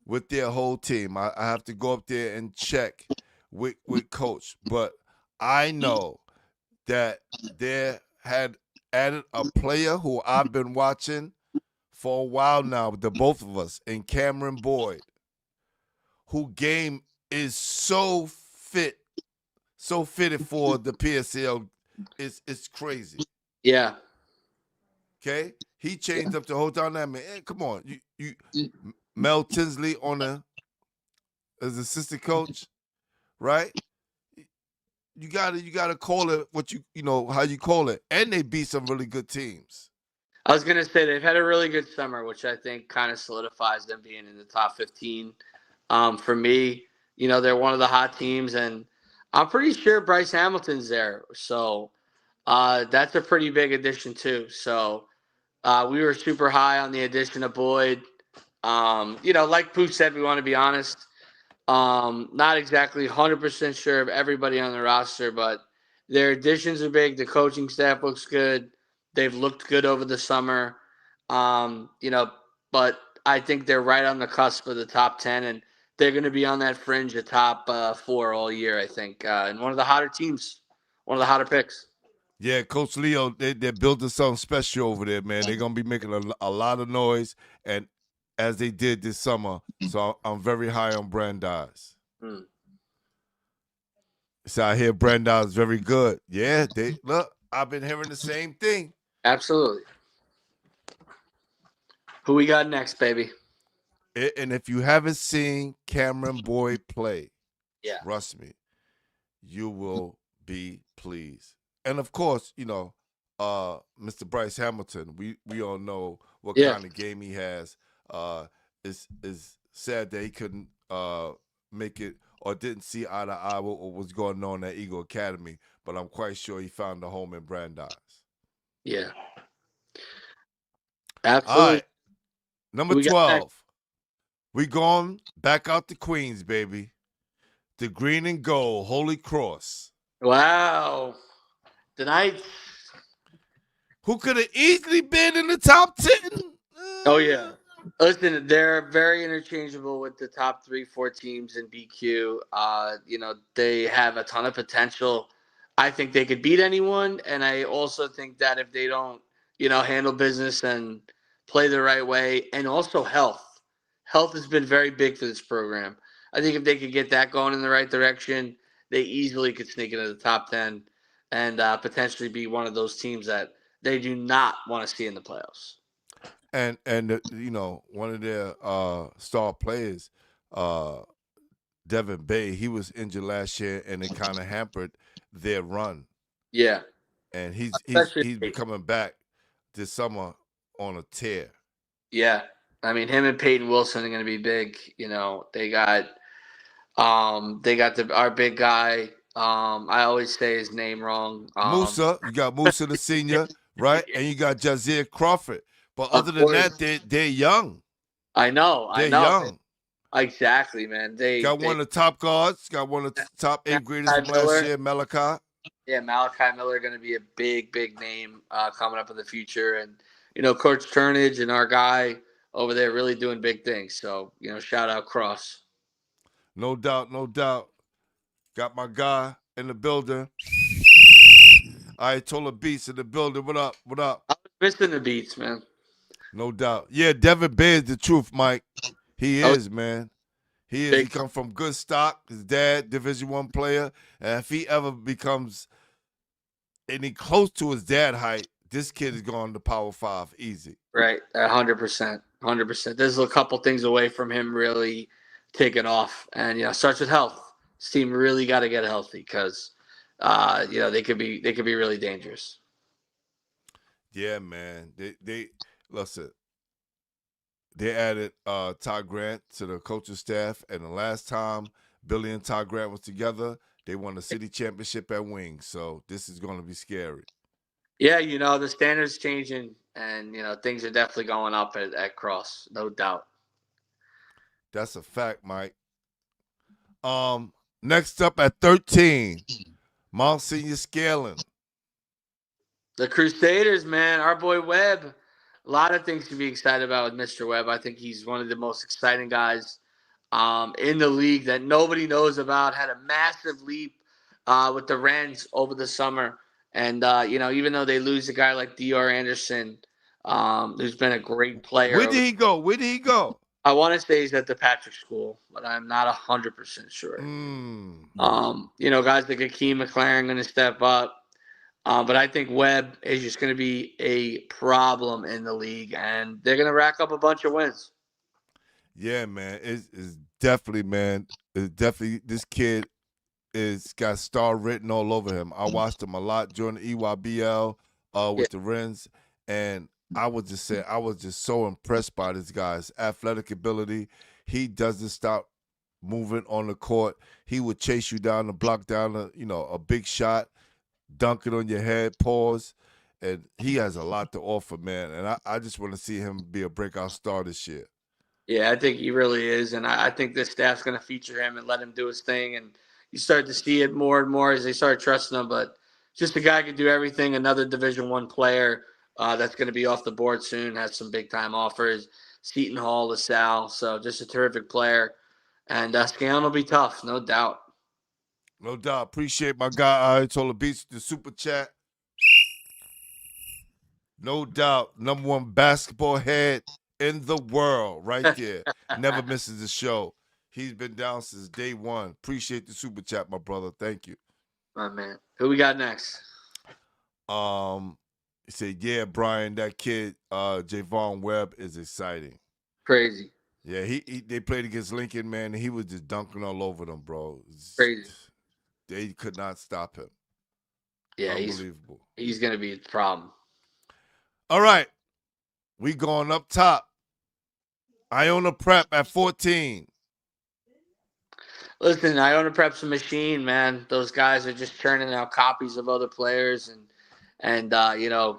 with their whole team. I have to go up there and check with Coach. But I know that they had added a player who I've been watching for a while now, the both of us, in Cameron Boyd, who game is so fitted for the PSL. It's crazy. Yeah. Okay? He changed up the whole dynamic. Hey, come on. You Mel Tinsley as assistant coach, right? You gotta call it what how you call it. And they beat some really good teams. I was gonna say they've had a really good summer, which I think kind of solidifies them being in the top 15. For me, they're one of the hot teams, and I'm pretty sure Bryce Hamilton's there. So that's a pretty big addition too. So we were super high on the addition of Boyd. Like Pooh said, we want to be honest. Not exactly 100% sure of everybody on the roster, but their additions are big. The coaching staff looks good. They've looked good over the summer. But I think they're right on the cusp of the top 10, and they're going to be on that fringe of top 4 all year, I think. And one of the hotter teams, one of the hotter picks. Yeah, Coach Leo, they're building something special over there, man. They're going to be making a lot of noise, and as they did this summer. So I'm very high on Brandeis. So I hear Brandeis is very good. Yeah, I've been hearing the same thing. Absolutely. Who we got next, baby? And if you haven't seen Cameron Boyd play, Yeah. trust me, you will be pleased. And of course, Mr. Bryce Hamilton, we all know what Yeah. kind of game he has. Is sad that he couldn't make it or didn't see eye to eye what was going on at Eagle Academy, but I'm quite sure he found a home in Brandeis. Yeah. All Absolutely. right, number Who we got next? 12. We going back out to Queens, baby. The green and gold, Holy Cross. Wow. Tonight. Who could have easily been in the top 10? Oh yeah. Listen, they're very interchangeable with the top 3, 4 teams in BQ. They have a ton of potential. I think they could beat anyone, and I also think that if they don't, handle business and play the right way, and also health has been very big for this program. I think if they could get that going in the right direction, they easily could sneak into the top 10 and potentially be one of those teams that they do not want to see in the playoffs. And one of their star players, uh, Devin Bay, he was injured last year, and it kind of hampered their run. Yeah. And he's he's Especially, he's coming back this summer on a tear. yeah. I mean, him and Peyton Wilson are going to be big. They got our big guy. I always say his name wrong. Musa, you got Musa the senior, right? And you got Jazier Crawford. But other Of than course, that, they're young. I know, They're man. young. Exactly, man. Got one of the top guards. Got one of the top 8 graders from last year, Malachi. Yeah, Malachi Miller going to be a big, big name coming up in the future, and Coach Turnage and our guy over there really doing big things. So shout out Cross. No doubt, no doubt. Got my guy in the building. Ayatollah Beats in the building. What up? What up? I was missing the beats, man. No doubt. Yeah, Devin Bay is the truth, Mike. He Oh, is, man. He is. big. He come from good stock. His dad, Division I player. And if he ever becomes any close to his dad height, this kid is going to Power 5 easy. Right, 100%, 100%. There's a couple things away from him really taking off, and starts with health. This team really got to get healthy because, they could be really dangerous. Yeah, man. They listen. They added Todd Grant to the coaching staff, and the last time Billy and Todd Grant was together, they won the city championship at Wings. So this is going to be scary. Yeah, the standards changing, and things are definitely going up at Cross, no doubt. That's a fact, Mike. Next up at 13, Mount Senior Scaling. The Crusaders, man, our boy Webb. A lot of things to be excited about with Mr. Webb. I think he's one of the most exciting guys in the league that nobody knows about. Had a massive leap with the Rens over the summer. And, even though they lose a guy like D.R. Anderson, who's been a great player. Where did he go? Where did he go? I want to say he's at the Patrick School, but I'm not 100% sure. Guys like Akeem McLaren going to step up. But I think Webb is just going to be a problem in the league, and they're going to rack up a bunch of wins. Yeah, man. It's definitely, man. It's definitely, this kid is got star written all over him. I watched him a lot during the EYBL with the Rens, and I was just so impressed by this guy's athletic ability. He doesn't stop moving on the court. He would chase you down the block, down a big shot, dunk it on your head, pause, and he has a lot to offer, man. And I just want to see him be a breakout star this year. Yeah, I think he really is, and I think this staff's going to feature him and let him do his thing, and you start to see it more and more as they start trusting him. But just a guy can do everything. Another Division I player that's going to be off the board soon, has some big time offers. Seton Hall, LaSalle, so just a terrific player, and scaling will be tough, no doubt. No doubt. Appreciate my guy Ayatollah Beats, the super chat. No doubt. Number one basketball head in the world right there. Never misses a show. He's been down since day one. Appreciate the super chat, my brother. Thank you. My man. Who we got next? He said, yeah, Brian, that kid, Javon Webb, is exciting. Crazy. Yeah, they played against Lincoln, man, and he was just dunking all over them, bro. Crazy. They could not stop him. Yeah, Unbelievable. he's gonna be a problem. All right, we going up top. Iona Prep at 14. Listen, Iona Prep's a machine, man. Those guys are just churning out copies of other players, and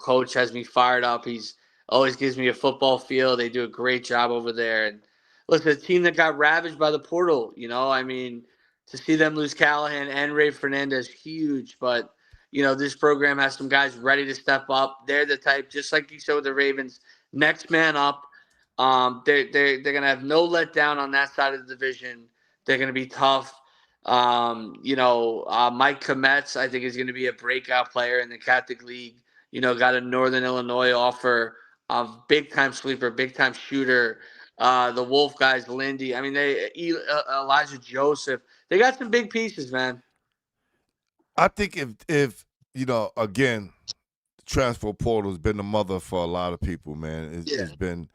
coach has me fired up. He's always gives me a football feel. They do a great job over there. And listen, a team that got ravaged by the portal. I mean, to see them lose Callahan and Ray Fernandez, huge. But this program has some guys ready to step up. They're the type, just like you said with the Ravens, next man up. They're gonna have no letdown on that side of the division. They're going to be tough. Mike Kometz, I think, is going to be a breakout player in the Catholic League. Got a Northern Illinois offer of big time sleeper, big time shooter. The Wolf guys, Lindy. I mean, Elijah Joseph. They got some big pieces, man. I think if again, the transfer portal has been the mother for a lot of people, man. It's been,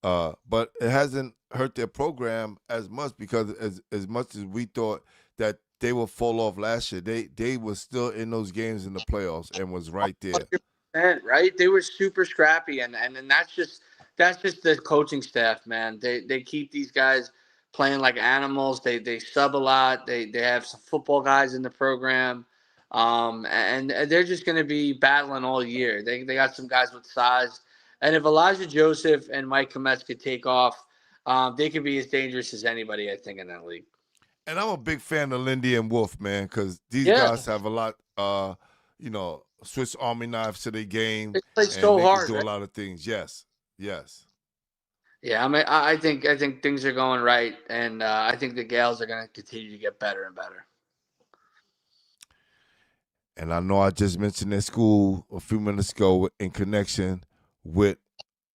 but it hasn't hurt their program as much because as much as we thought that they would fall off last year, they were still in those games in the playoffs and was right there. Right? They were super scrappy, and that's just the coaching staff, man. They keep these guys playing like animals. They sub a lot. They have some football guys in the program, and they're just going to be battling all year. They got some guys with size, and if Elijah Joseph and Mike Kometz could take off, they could be as dangerous as anybody, I think, in that league. And I'm a big fan of Lindy and Wolf, man, because these Yeah, guys have a lot, Swiss Army knives to their game, they play and so they can hard, do a right? lot of things. Yes, yes. Yeah, I mean, I think things are going right, and I think the Gales are going to continue to get better and better. And I know I just mentioned their school a few minutes ago in connection with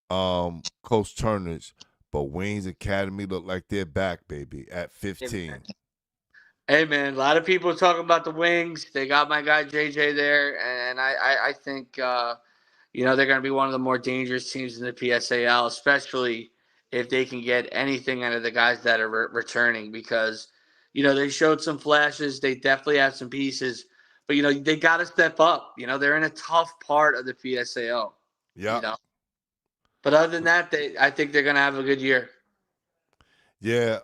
Coach Turner's, but Wayne's Academy look like they're back, baby, at 15. Hey man, a lot of people talking about the Wings. They got my guy JJ there, and I think they're going to be one of the more dangerous teams in the PSAL, especially if they can get anything out of the guys that are returning. Because they showed some flashes. They definitely have some pieces, but they got to step up. They're in a tough part of the PSAL. Yeah. You know, but other than that, I think they're going to have a good year. Yeah,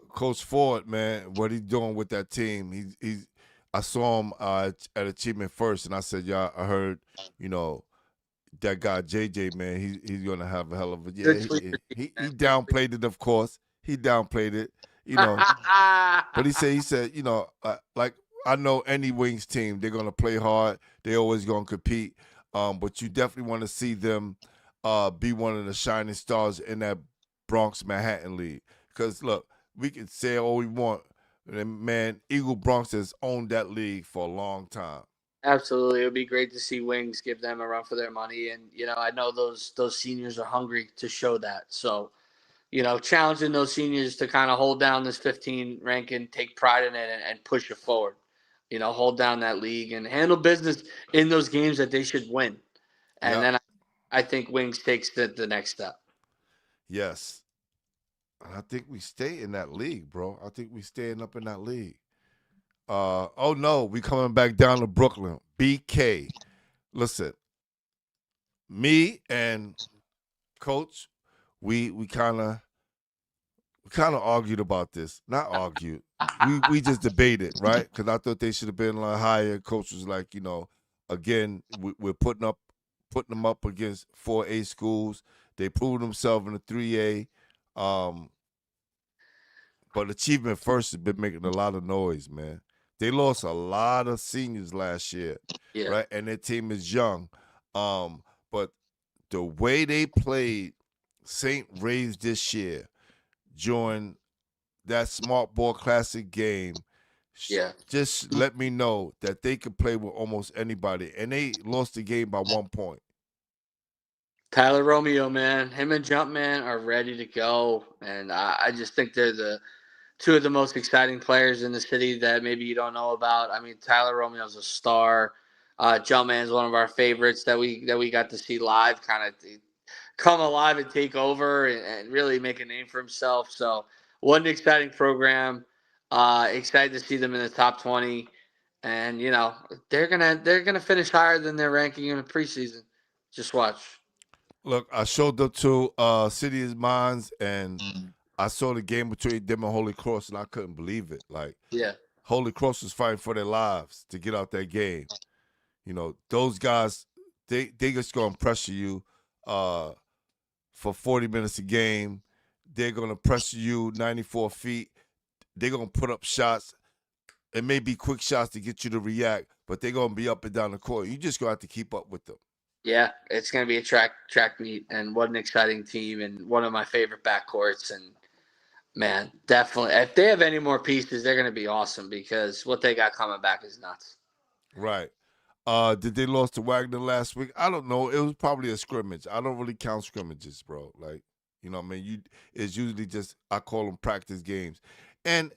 Coach Ford, man, what he's doing with that team. He's I saw him at Achievement First, and I said, "Yeah, I heard, you know, that guy JJ, man, he's gonna have a hell of a Good yeah." sleeper team, He man. downplayed it, of course. He downplayed it, but he said, like I know any Wings team, they're gonna play hard. They always gonna compete. But you definitely want to see them be one of the shining stars in that Bronx Manhattan League. Because look, we can say all we want, and man, Eagle Bronx has owned that league for a long time. Absolutely, it would be great to see Wings give them a run for their money, and I know those seniors are hungry to show that. So challenging those seniors to kind of hold down this 15 ranking, take pride in it, and push it forward. Hold down that league and handle business in those games that they should win. And Yep. then I think Wings takes the next step. Yes. And I think we stay in that league, bro. I think we staying up in that league. Oh no, we coming back down to Brooklyn. BK. Listen, me and Coach, we kind of argued about this. Not argued. We just debated, right? Because I thought they should have been a lot higher. Coach was like, again, we're putting them up against 4A schools. They proved themselves in the 3A. But Achievement First has been making a lot of noise, man. They lost a lot of seniors last year, Yeah, right? And their team is young. But the way they played St. Ray's this year during that Smart Ball Classic game, yeah. just let me know that they could play with almost anybody. And they lost the game by 1 point. Tyler Romeo, man, him and Jumpman are ready to go, and I just think they're the two of the most exciting players in the city that maybe you don't know about. I mean, Tyler Romeo's a star. Jumpman's one of our favorites that we got to see live, kind of come alive and take over and really make a name for himself. So, what an exciting program. Excited to see them in the top 20. And they're gonna finish higher than their ranking in the preseason. Just watch. Look, I showed up to City of Mines, and I saw the game between them and Holy Cross, and I couldn't believe it. Like, Yeah. Holy Cross was fighting for their lives to get out that game. Those guys, they just gonna pressure you for 40 minutes a game. They're gonna pressure you 94 feet. They're gonna put up shots. It may be quick shots to get you to react, but they're gonna be up and down the court. You just gonna have to keep up with them. Yeah, it's going to be a track meet, and what an exciting team, and one of my favorite backcourts. And man, definitely, if they have any more pieces, they're going to be awesome because what they got coming back is nuts. Right. Did they lose to Wagner last week? I don't know. It was probably a scrimmage. I don't really count scrimmages, bro. Like, what I mean? It's usually just, I call them practice games. And,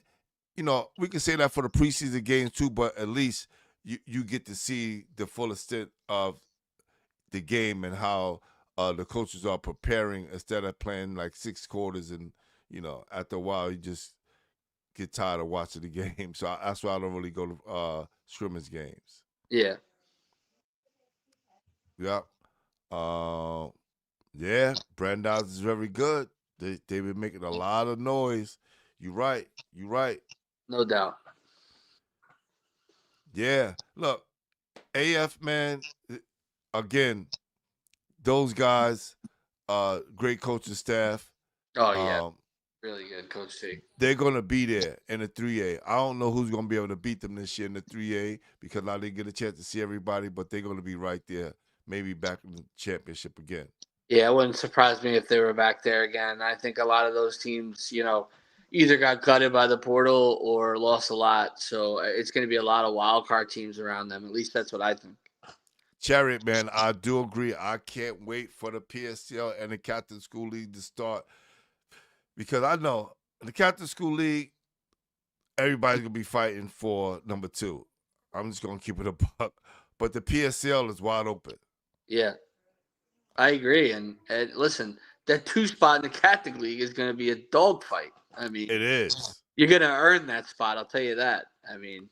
we can say that for the preseason games too, but at least you get to see the full extent of the game and how the coaches are preparing instead of playing like 6 quarters, and after a while you just get tired of watching the game. So that's why I don't really go to scrimmage games. Yeah. Yep. Yeah, Brandeis is very good. They've been making a lot of noise. You're right. No doubt. Yeah. Look, AF, man, again, those guys, great coaching staff. Oh, yeah. Really good, Coach T. They're going to be there in the 3A. I don't know who's going to be able to beat them this year in the 3A because I didn't get a chance to see everybody, but they're going to be right there, maybe back in the championship again. Yeah, it wouldn't surprise me if they were back there again. I think a lot of those teams, either got gutted by the portal or lost a lot. So it's going to be a lot of wild card teams around them. At least that's what I think. Chariot, man, I do agree. I can't wait for the PSL and the Captain School League to start because I know the Captain School League, everybody's going to be fighting for number 2. I'm just going to keep it a buck. But the PSL is wide open. Yeah, I agree. And listen, that 2 spot in the Catholic League is going to be a dogfight. I mean, it is. You're going to earn that spot. I'll tell you that. I mean,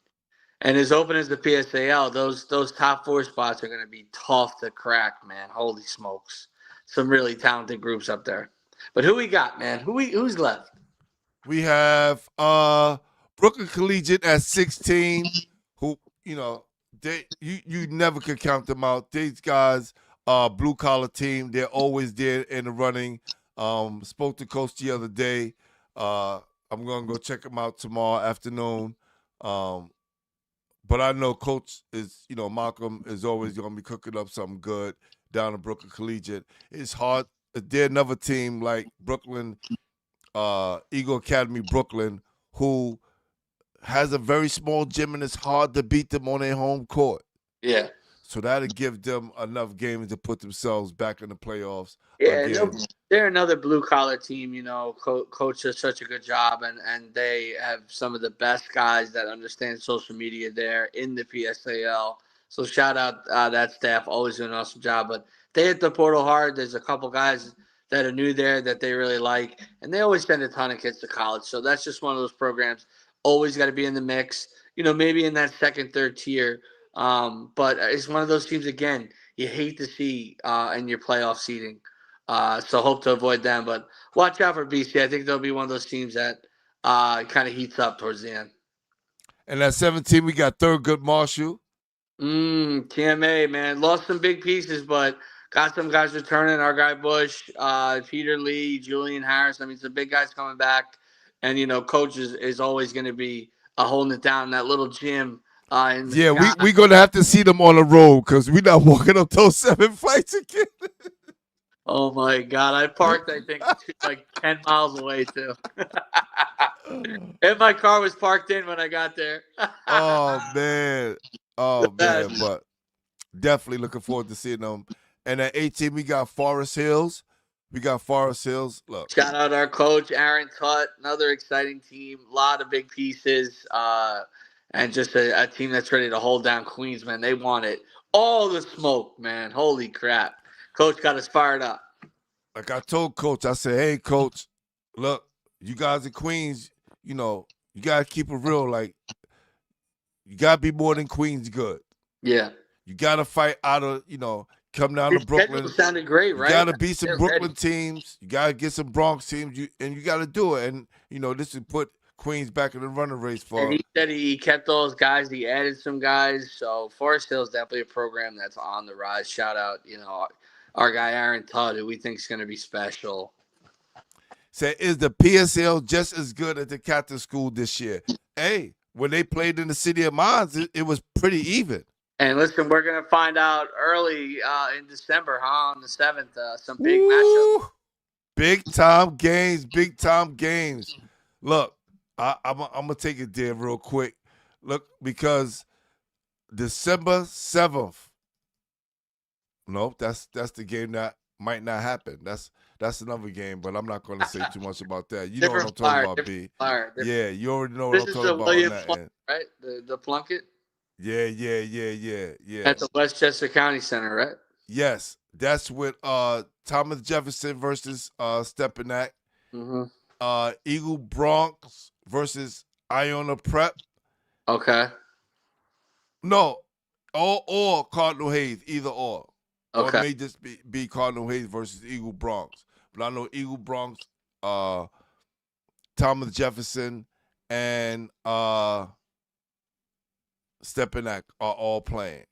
and as open as the PSAL, those top 4 spots are going to be tough to crack, man. Holy smokes. Some really talented groups up there. But who we got, man? Who's left? We have Brooklyn Collegiate at 16, who, you never could count them out. These guys are blue collar team. They're always there in the running. Spoke to Coach the other day. I'm gonna go check them out tomorrow afternoon. But I know Coach is, Malcolm is always going to be cooking up something good down at Brooklyn Collegiate. It's hard. They're another team like Brooklyn, Eagle Academy Brooklyn, who has a very small gym, and it's hard to beat them on their home court. Yeah. So that'll give them enough games to put themselves back in the playoffs. Yeah, they're another blue-collar team. Coach does such a good job, and they have some of the best guys that understand social media there in the PSAL. So shout out that staff, always doing an awesome job. But they hit the portal hard. There's a couple guys that are new there that they really like, and they always send a ton of kids to college. So that's just one of those programs. Always got to be in the mix. Maybe in that second, third tier. But it's one of those teams, again, you hate to see in your playoff seeding. So hope to avoid them. But watch out for BC. I think they'll be one of those teams that kind of heats up towards the end. And at 17, we got Thurgood Marshall. TMA, man. Lost some big pieces, but got some guys returning. Our guy Bush, Peter Lee, Julian Harris. I mean, some big guys coming back. And, Coach is always going to be holding it down in that little gym. Yeah, we're going to have to see them on the road because we're not walking up those 7 flights again. Oh, my God. I parked, I think, like 10 miles away, too. And my car was parked in when I got there. Oh, man. But definitely looking forward to seeing them. And at 18, we got Forest Hills. Look. Shout out our coach, Aaron Tutt. Another exciting team. A lot of big pieces. And just a team that's ready to hold down Queens, man. They want it. All the smoke, man. Holy crap. Coach got us fired up. like I told Coach, I said, hey, Coach, look, you guys in Queens, you got to keep it real. Like, you got to be more than Queens good. Yeah. You got to fight out of, come down Your to schedule Brooklyn. sounded great, You right? got to beat some They're Brooklyn ready. teams. You got to get some Bronx teams. You got to do it. And, this would put Queens back in the running race And for. he said he kept those guys. He added some guys. So Forest Hill is definitely a program that's on the rise. Shout out, our guy Aaron Tudd, who we think is going to be special. Say, is the PSL just as good as the Catholic school this year? Hey, when they played in the City of Mines, it was pretty even. And listen, we're going to find out early in December, on the 7th, some big Woo! matchups. Big time games, big time games. Look, I'm going to take it there real quick. Look, because December 7th, nope, that's the game that might not happen. That's another game, but I'm not going to say too much about that. You know what I'm talking about, B. Yeah, you already know what I'm talking about on that end. Right? The Plunkett? Yeah. At the Westchester County Center, right? Yes, that's with Thomas Jefferson versus Stepinac. Mm-hmm. Eagle Bronx versus Iona Prep. Okay. No, or Cardinal Hayes, either or. Or Okay. it may just be Cardinal Hayes versus Eagle Bronx. But I know Eagle Bronx, Thomas Jefferson, and Stepinac are all playing.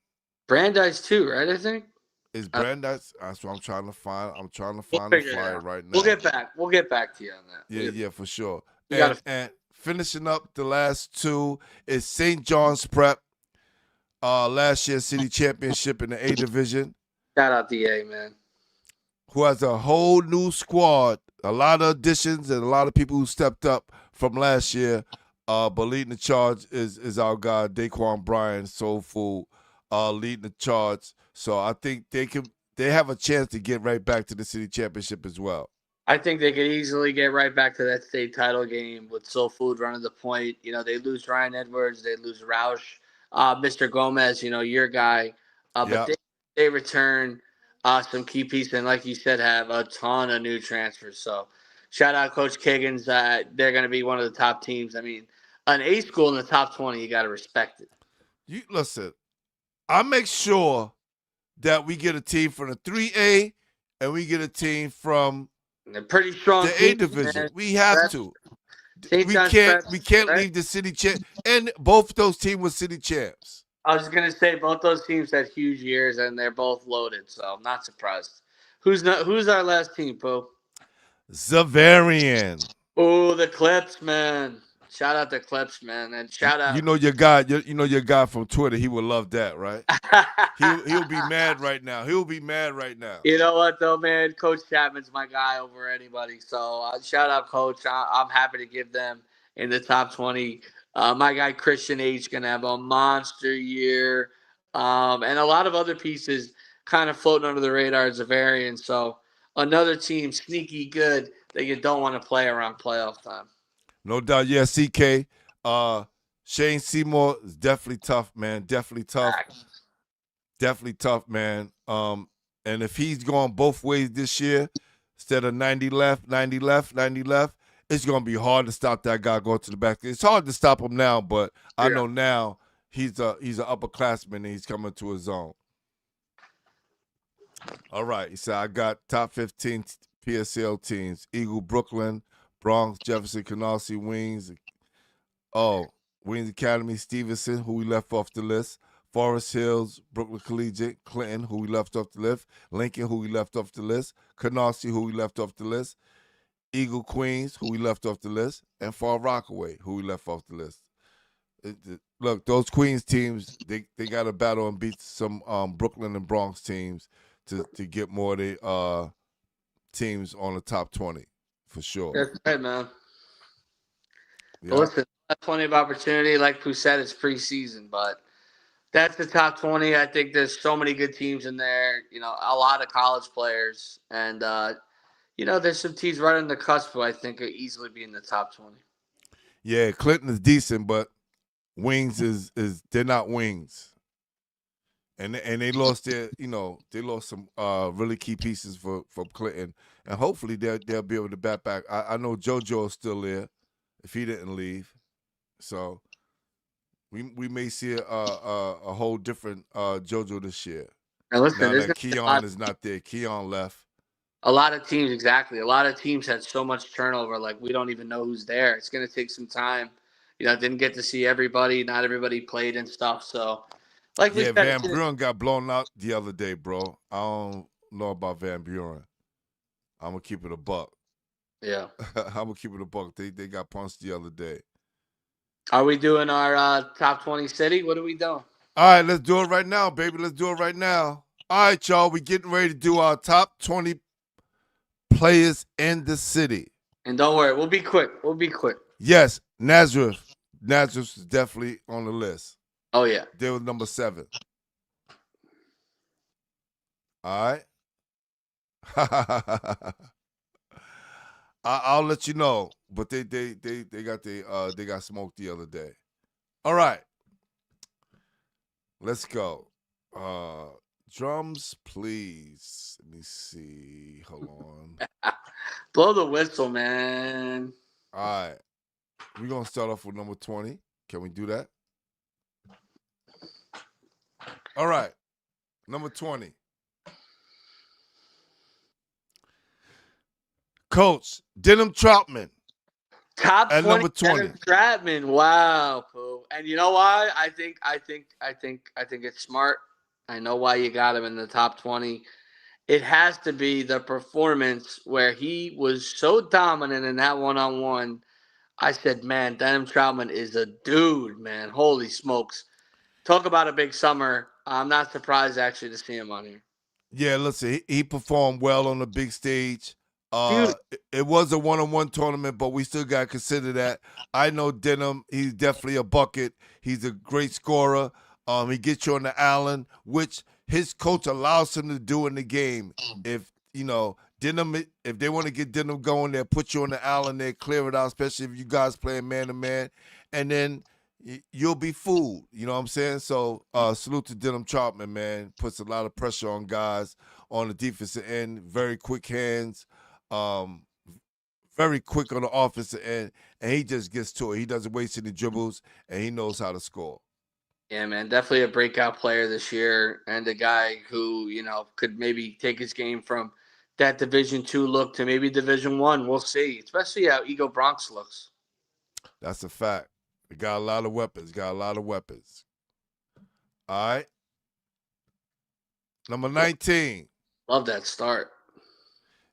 Brandeis too, right? I think. Is Brandeis? That's what I'm trying to find. I'm trying to find We'll the flyer right now. We'll get back. We'll get back to you on that. Yeah, for sure. And finishing up the last two is St. John's Prep. Last year's city championship in the A division. Shout out the A, man. Who has a whole new squad, a lot of additions, and a lot of people who stepped up from last year. But leading the charge is our guy Daquan Bryan, Soul Food, leading the charge. So I think they have a chance to get right back to the city championship as well. I think they could easily get right back to that state title game with Soul Food running the point. They lose Ryan Edwards, they lose Roush, Mr. Gomez, your guy. But they return some key pieces, and like you said, have a ton of new transfers. So shout out Coach Kiggins. They're going to be one of the top teams. I mean, an A school in the top 20, you got to respect it. You listen, I make sure that we get a team from the 3A and we get a team from they're pretty strong. The A division. Man. We have to. We can't leave the city champ. And both those teams were city champs. I was gonna say both those teams had huge years and they're both loaded, so I'm not surprised. Who's our last team, Poe? Zavarian. Oh, the Clips, man. Shout out the Clips, man, and shout out. You know your guy from Twitter. He would love that, right? he'll be mad right now. He'll be mad right now. You know what though, man? Coach Chapman's my guy over anybody. So shout out, Coach. I'm happy to give them in the top 20. My guy Christian H gonna have a monster year, and a lot of other pieces kind of floating under the radar as a variant. So another team sneaky good that you don't want to play around playoff time. No doubt. Yeah, CK. Shane Seymour is definitely tough, man. Definitely tough. Definitely tough, man. And if he's going both ways this year, instead of 90 left, 90 left, 90 left, it's going to be hard to stop that guy going to the back. It's hard to stop him now, but I know now he's an upperclassman and he's coming to his own. All right. He said, I got top 15 PSL teams. Eagle, Brooklyn, Bronx, Jefferson, Canarsie, Wings. Wings Academy, Stevenson, who we left off the list. Forest Hills, Brooklyn Collegiate, Clinton, who we left off the list. Lincoln, who we left off the list. Canarsie, who we left off the list. Eagle Queens, who we left off the list. And Far Rockaway, who we left off the list. Look, those Queens teams, they got to battle and beat some Brooklyn and Bronx teams to get more of the teams on the top 20, for sure. That's right, man. Yeah. Listen, plenty of opportunity. Like Pooh said, it's preseason, but that's the top 20. I think there's so many good teams in there. A lot of college players. And, there's some teams right on the cusp who I think could easily be in the top 20. Yeah, Clinton is decent, but Wings is they're not Wings. And they lost they lost some really key pieces from Clinton, and hopefully they'll be able to bat back. I know JoJo is still there if he didn't leave, so we may see a whole different JoJo this year. And listen, Now there's that gonna be Keon is not there, Keon left. a lot of teams exactly. A lot of teams had so much turnover, like we don't even know who's there. It's gonna take some time. Didn't get to see everybody. Not everybody played and stuff. So, like we Yeah, said, Van Buren got blown out the other day, bro. I don't know about Van Buren. I'm gonna keep it a buck. yeah. I'm gonna keep it a buck. They got punched the other day. Are we doing our top 20 city? What are we doing? All right, let's do it right now, baby. Let's do it right now. All right, y'all. We getting ready to do our top 20 players in the city. And don't worry, we'll be quick. We'll be quick. Yes, Nazareth. Nazareth is definitely on the list. Oh yeah. They were number 7. All right. I'll let you know, but they got smoked the other day. All right. Let's go. Drums, please. Let me see. Hold on. Blow the whistle, man. All right. We're going to start off with number 20. Can we do that? All right. Number 20. Coach, Denham Troutman. Top at 20, number 20. Dennis Stratman. Wow, Pooh. And you know why? I think it's smart. I know why you got him in the top 20. It has to be the performance where he was so dominant in that one-on-one. I said, man, Denham Troutman is a dude, man. Holy smokes. Talk about a big summer. I'm not surprised actually to see him on here. Yeah, listen, he performed well on the big stage. Dude, It was a one-on-one tournament, but we still got to consider that. I know Denham, he's definitely a bucket. He's a great scorer. He gets you on the island, which his coach allows him to do in the game. If, Denham, if they want to get Denham going, they'll put you on the island there, clear it out, especially if you guys playing man-to-man. And then you'll be fooled. You know what I'm saying? So salute to Denham Troutman, man. Puts a lot of pressure on guys on the defensive end. Very quick hands. Very quick on the offensive end. And he just gets to it. He doesn't waste any dribbles, and he knows how to score. yeah, man, definitely a breakout player this year, and a guy who could maybe take his game from that Division II look to maybe Division I. We'll see, especially how Eagle Bronx looks. That's a fact. He got a lot of weapons. All right. Number 19. Love that start.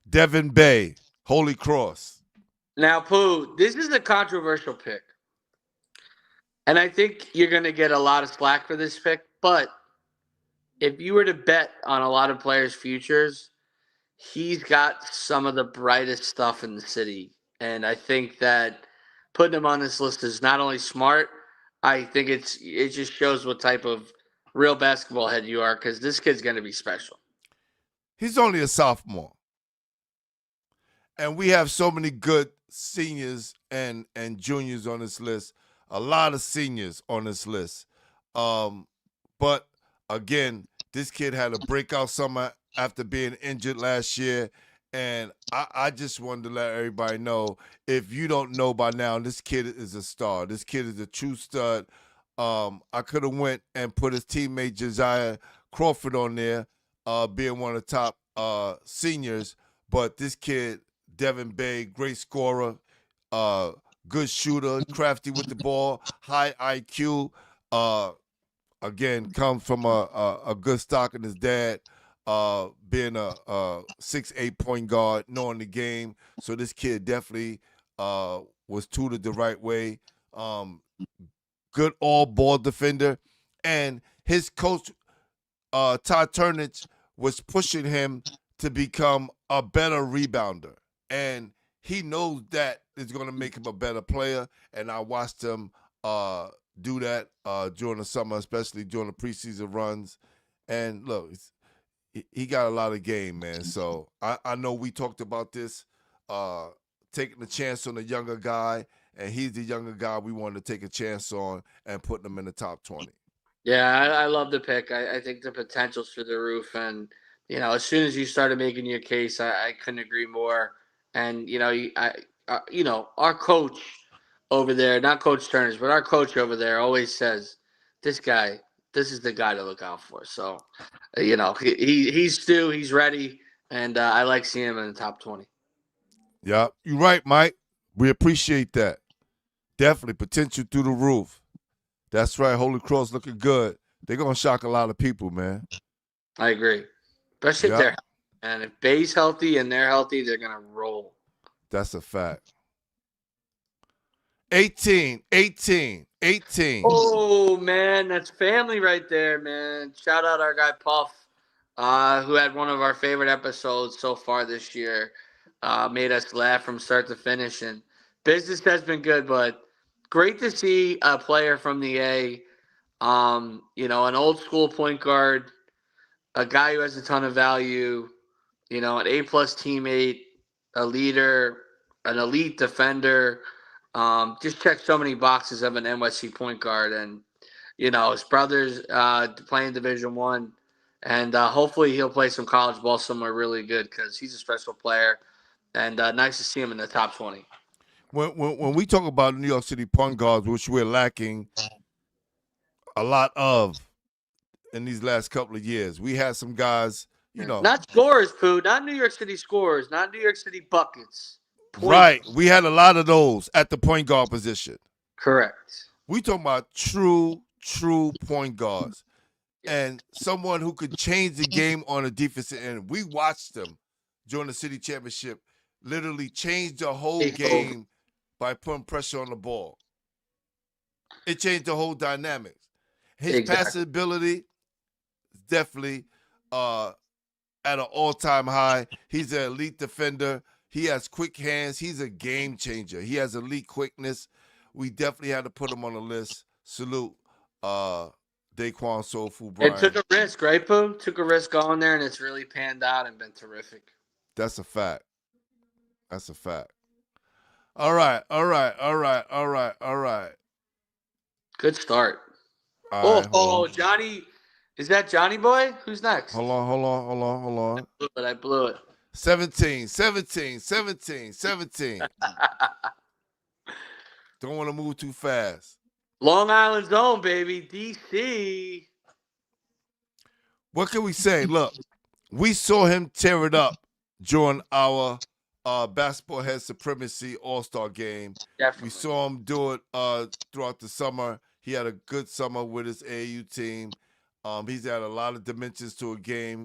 Devin Bay, Holy Cross. Now, Pooh, this is a controversial pick. And I think you're going to get a lot of slack for this pick. But if you were to bet on a lot of players' futures, he's got some of the brightest stuff in the city. And I think that putting him on this list is not only smart, I think it just shows what type of real basketball head you are, because this kid's going to be special. He's only a sophomore. And we have so many good seniors and juniors on this list. A lot of seniors on this list. But again, this kid had a breakout summer after being injured last year. And I just wanted to let everybody know, if you don't know by now, this kid is a star. This kid is a true stud. I could have went and put his teammate Josiah Crawford on there, being one of the top seniors. But this kid, Devin Bay, great scorer, good shooter, crafty with the ball, high IQ. Again, comes from a good stock in his dad, being a 6'8" point guard, knowing the game. So this kid definitely was tutored the right way. Good all-ball defender. And his coach, Todd Turnage, was pushing him to become a better rebounder. And he knows that is going to make him a better player. And I watched him do that during the summer, especially during the preseason runs. And look, he got a lot of game, man. So I know we talked about this, taking a chance on a younger guy, and he's the younger guy we wanted to take a chance on and putting him in the top 20. Yeah, I love the pick. I think the potential's through the roof, and as soon as you started making your case, I couldn't agree more. And our coach over there, not Coach Turner's, but our coach over there always says, "This guy, this is the guy to look out for." So, he's Stu, he's ready, and I like seeing him in the top 20. Yeah, you're right, Mike. We appreciate that. Definitely potential through the roof. That's right. Holy Cross looking good. They're gonna shock a lot of people, man. I agree, especially if Yep, they're and if Bay's healthy and they're healthy, they're gonna roll. that's a fact. 18, 18, 18. Oh man, that's family right there, man. Shout out our guy Puff, who had one of our favorite episodes so far this year. Made us laugh from start to finish, and business has been good, but great to see a player from the A. An old school point guard, a guy who has a ton of value. An A-plus teammate, a leader, an elite defender. Just checked so many boxes of an NYC point guard, and his brother's playing Division 1, and hopefully he'll play some college ball somewhere really good because he's a special player, and nice to see him in the top 20. When we talk about New York City point guards, which we're lacking a lot of in these last couple of years, we had some guys, Not scorers, Pooh. Not New York City scorers. Not New York City buckets. right. Points. We had a lot of those at the point guard position. Correct. We talking about true point guards and someone who could change the game on a defensive end. We watched them during the city championship literally change the whole Take over. game by putting pressure on the ball. It changed the whole dynamics. His passing Exactly. ability is definitely at an all-time high. He's an elite defender. He has quick hands. He's a game changer. He has elite quickness. We definitely had to put him on the list. Salute Daquan Soulful It took Bryan. a risk, right, Pooh? Took a risk going there, and it's really panned out and been terrific. That's a fact. That's a fact. All right, all right, all right, all right, all right. Good start. All Oh, right, hold oh, on. Johnny. Is that Johnny Boy? Who's next? Hold on, hold on, hold on, hold on. I blew it. 17, 17, 17, 17. Don't want to move too fast. Long Island Zone, baby. DC. What can we say? Look, we saw him tear it up during our basketball head supremacy all-star game. Definitely. We saw him do it throughout the summer. He had a good summer with his AAU team. He's had a lot of dimensions to a game,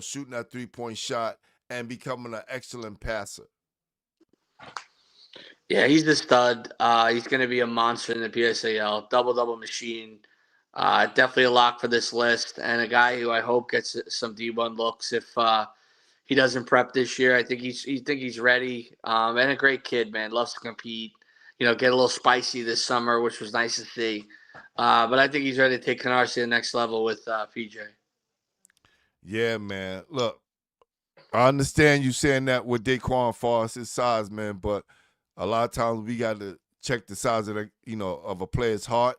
shooting that three-point shot and becoming an excellent passer. Yeah, he's the stud. He's going to be a monster in the PSAL. Double machine. Definitely a lock for this list, and a guy who I hope gets some D1 looks if he doesn't prep this year. I think he's ready. And a great kid, man. Loves to compete. Get a little spicy this summer, which was nice to see. But I think he's ready to take Canarsie to the next level with PJ. Yeah, man. Look, I understand you saying that with Daquan far as his size, man, but a lot of times we got to check the size of of a player's heart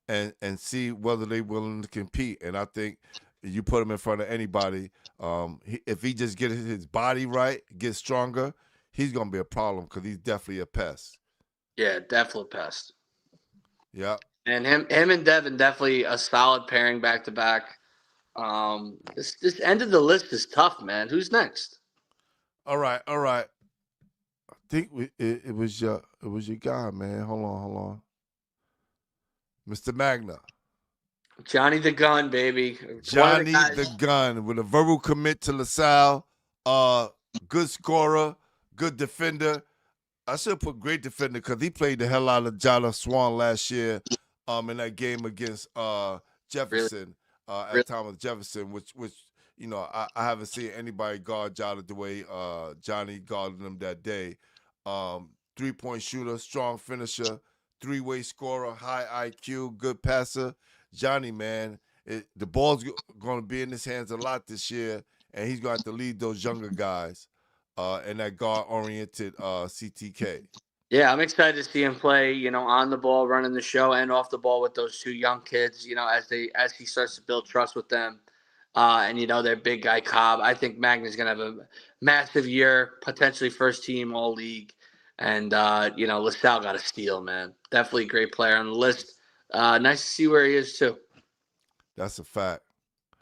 and see whether they're willing to compete. And I think you put him in front of anybody, if he just gets his body right, gets stronger, he's gonna be a problem because he's definitely a pest. Yeah, definitely pest. Yeah. And him and Devin definitely a solid pairing back to back. This end of the list is tough, man. Who's next? All right. All right. I think it was your guy, man. Hold on. Mr. Magna. Johnny the Gun, baby. One of the Johnny guys. the Gun with a verbal commit to LaSalle. Good scorer, good defender. I should put great defender because he played the hell out of Jada Swan last year in that game against Jefferson Really? at Thomas Jefferson, which I haven't seen anybody guard Jada the way Johnny guarded him that day. 3-point shooter, strong finisher, three-way scorer, high IQ, good passer. Johnny, man, the ball's going to be in his hands a lot this year, and he's going to have to lead those younger guys in that guard-oriented CTK. Yeah, I'm excited to see him play, on the ball, running the show, and off the ball with those two young kids, as he starts to build trust with them. And their big guy Cobb. I think Magna's gonna have a massive year, potentially first team all league. And LaSalle got a steal, man. Definitely a great player on the list. Nice to see where he is too. That's a fact. I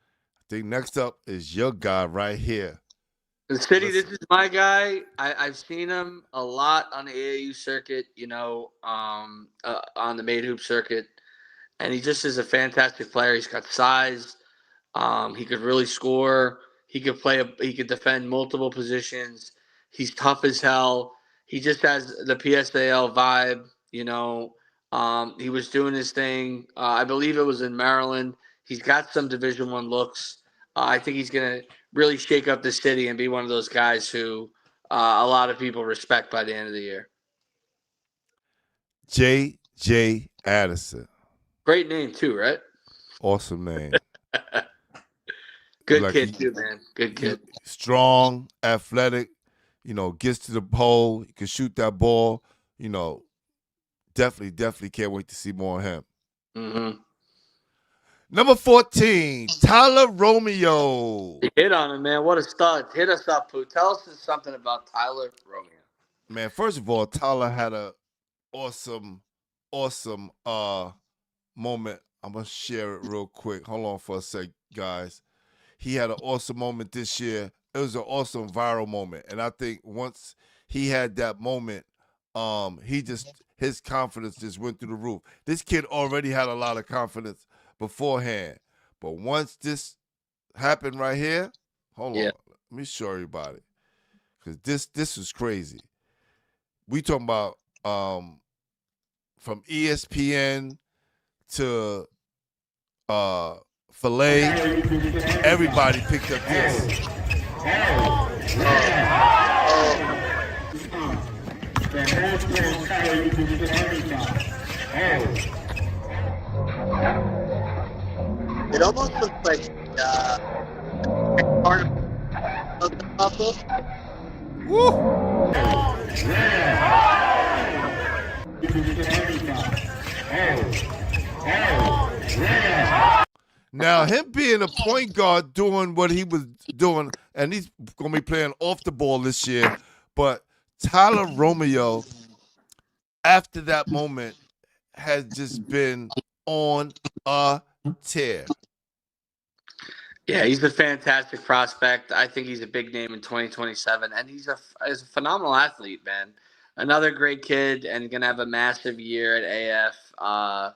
think next up is your guy right here. The city, this is my guy. I've seen him a lot on the AAU circuit, on the made hoop circuit, and he just is a fantastic player. He's got size. He could really score. He could play. He could defend multiple positions. He's tough as hell. He just has the PSAL vibe. He was doing his thing. I believe it was in Maryland. He's got some Division I looks. I think he's gonna really shake up the city and be one of those guys who a lot of people respect by the end of the year. J.J. Addison. Great name too, right? Awesome name. Good kid too, man. Good kid. Strong, athletic, gets to the hole, he can shoot that ball, definitely can't wait to see more of him. Mm-hmm. Number 14, Tyler Romeo. You hit on him, man. What a stud. Hit us up, Pooh. Tell us something about Tyler Romeo. Man, first of all, Tyler had a awesome moment. I'm going to share it real quick. Hold on for a sec, guys. He had an awesome moment this year. It was an awesome viral moment. And I think once he had that moment, his confidence just went through the roof. This kid already had a lot of confidence beforehand. But once this happened right here, hold on. Let me show everybody. Because this was crazy. We talking about from ESPN to Filet, everybody picked up this. It almost looks like part of the puzzle. Woo! Now, him being a point guard doing what he was doing, and he's going to be playing off the ball this year, but Tyler Romeo, after that moment, has just been on a tear. Yeah, he's a fantastic prospect. I think he's a big name in 2027, and he's a phenomenal athlete, man. Another great kid, and going to have a massive year at AF.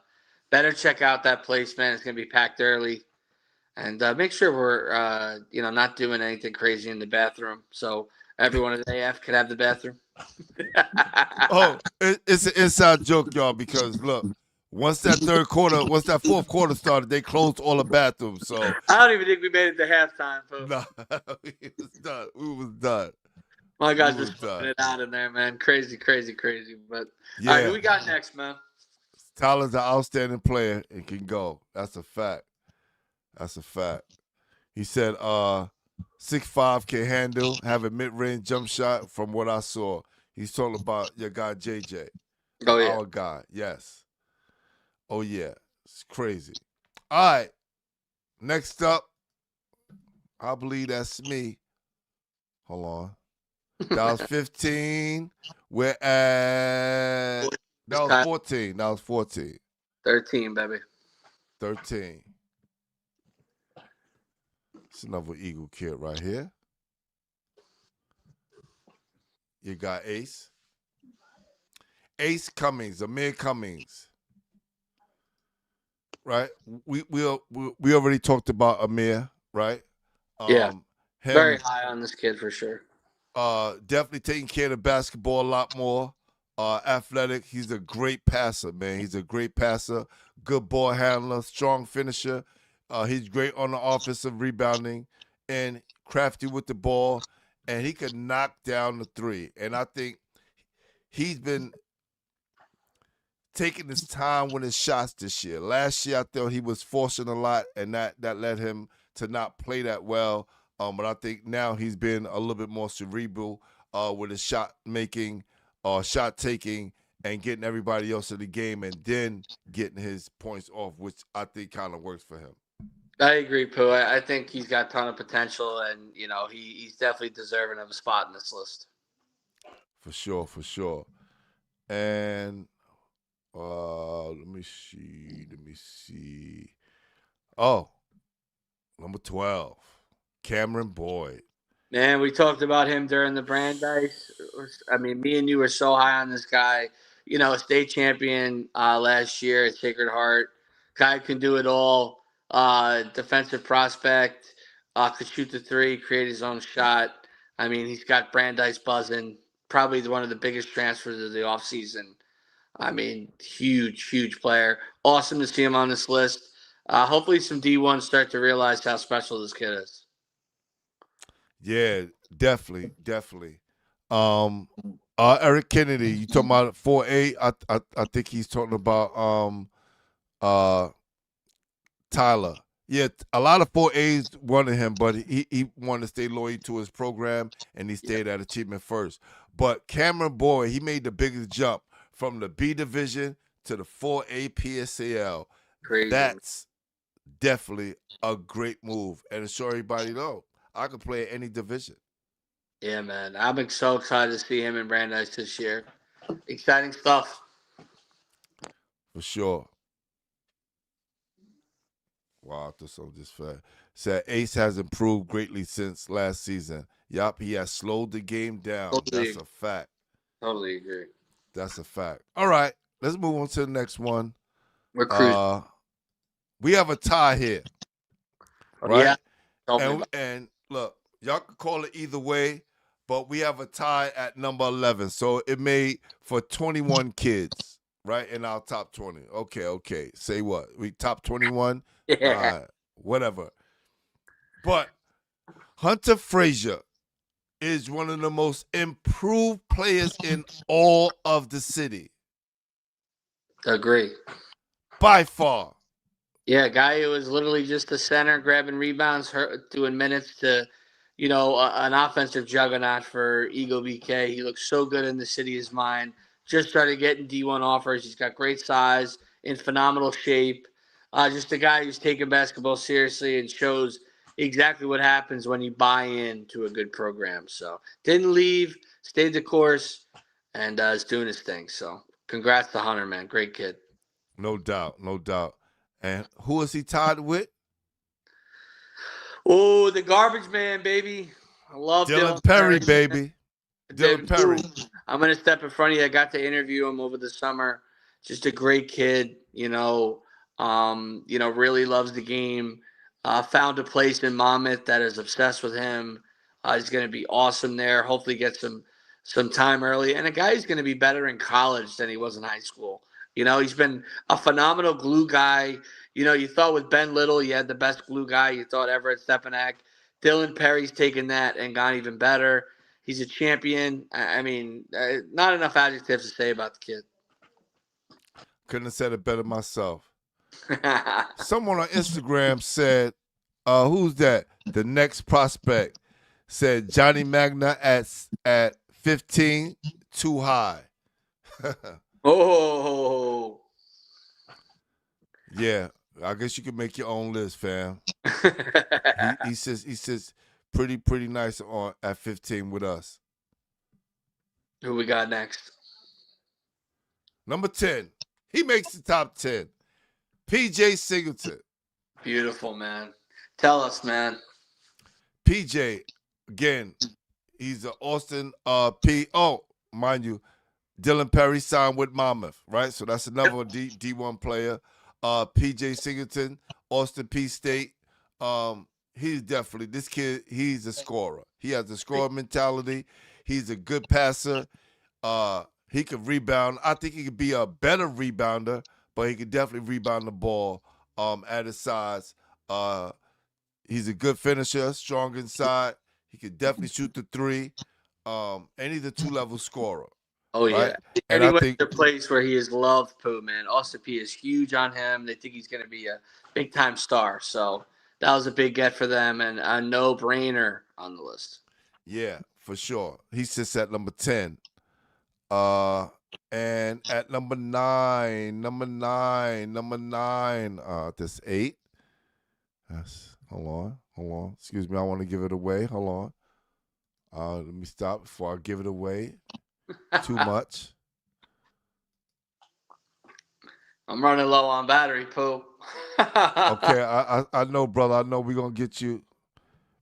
Better check out that place, man. It's going to be packed early. And make sure we're, not doing anything crazy in the bathroom. So everyone at AF can have the bathroom. It's an inside joke, y'all, because, look, once that fourth quarter started, they closed all the bathrooms. So I don't even think we made it to halftime, folks. No, we was done. My guys just putting it out in there, man. Crazy. But yeah. All right, who we got next, man? Tyler's an outstanding player and can go. That's a fact. He said 6'5" can handle, have a mid-range jump shot from what I saw. He's talking about your guy JJ. Oh, yeah. Our guy, yes. Oh, yeah. It's crazy. All right. Next up, I believe that's me. Hold on. That was 15. We're at... That was 14. 13, baby. 13. It's another Eagle kid right here. You got Ace. Ace Cummings, Amir Cummings. Right? We already talked about Amir, right? Yeah. Very high on this kid for sure. Definitely taking care of the basketball a lot more. Athletic. He's a great passer, man. He's a great passer. Good ball handler. Strong finisher. He's great on the offensive rebounding and crafty with the ball. And he could knock down the three. And I think he's been taking his time with his shots this year. Last year, I thought he was forcing a lot, and that led him to not play that well. But I think now he's been a little bit more cerebral with his shot making. shot taking and getting everybody else in the game, and then getting his points off, which I think kind of works for him. I agree, Pooh. I think he's got a ton of potential, and he's definitely deserving of a spot in this list. For sure, for sure. And let me see. Oh, number 12, Cameron Boyd. Man, we talked about him during the Brandeis. I mean, me and you were so high on this guy. State champion last year at Sacred Heart. Guy can do it all. Defensive prospect. Could shoot the three, create his own shot. I mean, he's got Brandeis buzzing. Probably one of the biggest transfers of the offseason. I mean, huge, huge player. Awesome to see him on this list. Hopefully, some D1s start to realize how special this kid is. Yeah, definitely, definitely. Eric Kennedy, you talking about 4A? I think he's talking about Tyler. Yeah, a lot of 4As wanted him, but he wanted to stay loyal to his program, and he stayed at Achievement First. But Cameron Boyd, he made the biggest jump from the B division to the 4A PSAL. Crazy. That's definitely a great move, and to show everybody, I could play any division. Yeah, man. I'm so excited to see him in Brandeis this year. Exciting stuff. For sure. Wow, I thought something just fell. Said Ace has improved greatly since last season. Yup, he has slowed the game down. That's a fact. Totally agree. That's a fact. All right, let's move on to the next one. We're cruising. We have a tie here. Right? Yeah. And look, y'all can call it either way, but we have a tie at number 11. So it made for 21 kids, right, in our top 20. Okay. Say what? We top 21? Yeah. Whatever. But Hunter Frazier is one of the most improved players in all of the city. Agree. By far. Yeah, guy who was literally just a center, grabbing rebounds, doing minutes to, an offensive juggernaut for Eagle BK. He looks so good in the city's mind. Just started getting D1 offers. He's got great size, in phenomenal shape. Just a guy who's taking basketball seriously and shows exactly what happens when you buy into a good program. So didn't leave, stayed the course, and is doing his thing. So congrats to Hunter, man. Great kid. No doubt. And who is he tied with? Oh, the garbage man, baby. I love Dylan Perry, baby. Dylan Perry. I'm going to step in front of you. I got to interview him over the summer. Just a great kid, really loves the game. Found a place in Monmouth that is obsessed with him. He's going to be awesome there. Hopefully get some time early. And a guy who's going to be better in college than he was in high school. He's been a phenomenal glue guy. You thought with Ben Little, you had the best glue guy. You thought Everett Stepanak. Dylan Perry's taken that and gone even better. He's a champion. I mean, not enough adjectives to say about the kid. Couldn't have said it better myself. Someone on Instagram said, who's that? The next prospect said Johnny Magna at 15, too high. Oh. Yeah, I guess you can make your own list, fam. he says pretty nice on at 15 with us. Who we got next? Number 10. He makes the top 10. PJ Singleton. Beautiful, man. Tell us, man. PJ, again, he's an Austin mind you, Dylan Perry signed with Monmouth, right? So that's another D1 player. PJ Singleton, Austin P State. He's definitely, this kid, he's a scorer. He has a scorer mentality. He's a good passer. He could rebound. I think he could be a better rebounder, but he could definitely rebound the ball at his size. He's a good finisher, strong inside. He could definitely shoot the three. And he's a two-level scorer. Oh, right? Yeah. And anyway, I think the place where he is loved, Pooh, man. Austin P is huge on him. They think he's going to be a big-time star. So that was a big get for them and a no-brainer on the list. Yeah, for sure. He sits at number 10. And at number nine, that's 8. That's hold on. Excuse me, I want to give it away. Hold on. Let me stop before I give it away. Too much. I'm running low on battery, Pooh. Okay, I know, brother. I know we're gonna get you.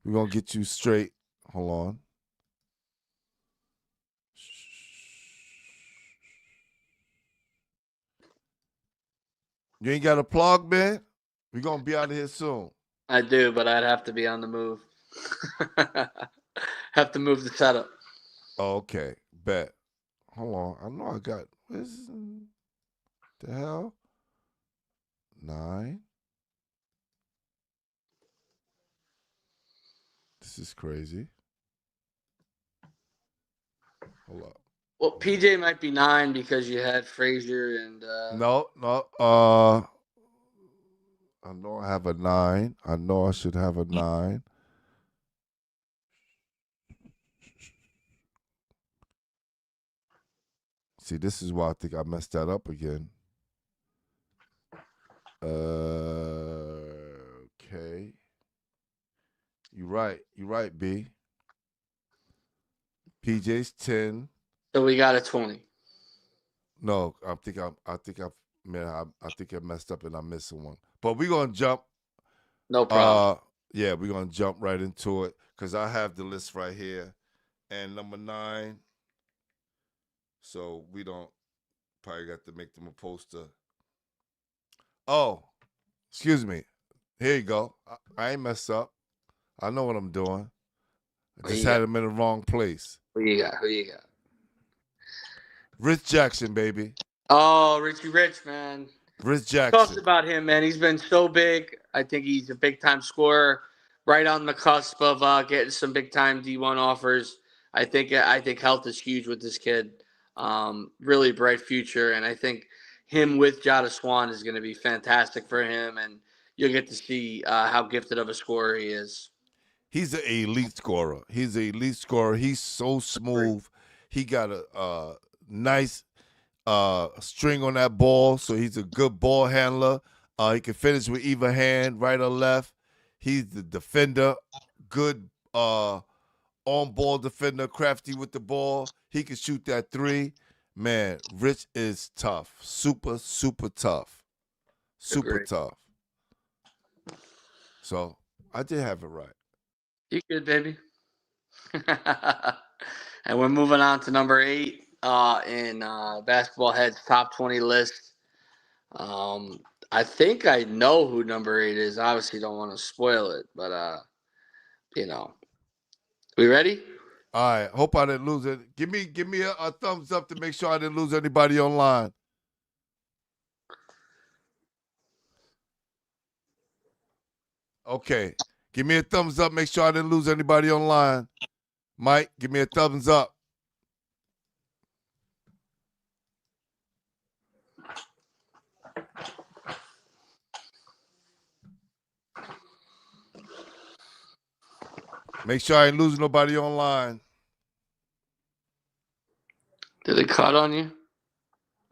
We're gonna get you straight. Hold on. You ain't got a plug, man? We're gonna be out of here soon. I do, but I'd have to be on the move. Have to move the setup. Okay, bet. Hold on. I know I got what's the hell? 9. This is crazy. Hold up. Well, PJ might be 9 because you had Frazier and. No. I know I have a 9. I know I should have a 9. See, this is why I think I messed that up again. Okay. You're right, B. PJ's 10. So we got a 20. No, I think I messed up and I'm missing one. But we're gonna jump. No problem. Yeah, we're gonna jump right into it because I have the list right here. And number 9. So we don't probably got to make them a poster. Oh, excuse me. Here you go. I ain't messed up. I know what I'm doing. I just had him in the wrong place. Who you got? Rich Jackson, baby. Oh, Richie Rich, man. Rich Jackson. Talked about him, man. He's been so big. I think he's a big-time scorer, right on the cusp of getting some big-time D1 offers. I think health is huge with this kid. Really bright future, and I think him with Jada Swan is going to be fantastic for him, and you'll get to see how gifted of a scorer he is. He's an elite scorer. He's so smooth. He got a nice string on that ball, so he's a good ball handler. He can finish with either hand, right or left. He's the defender, good on-ball defender, crafty with the ball. He can shoot that 3. Man, Rich is tough. Super, super tough. Super tough. So I did have it right. You good, baby. And we're moving on to number 8 in Basketball Heads top 20 list. I think I know who number 8 is. Obviously, don't want to spoil it, but we ready? All right. Hope I didn't lose it. Give me a thumbs up to make sure I didn't lose anybody online. Okay. Give me a thumbs up. Make sure I didn't lose anybody online. Mike, give me a thumbs up. Make sure I ain't losing nobody online. Did it cut on you?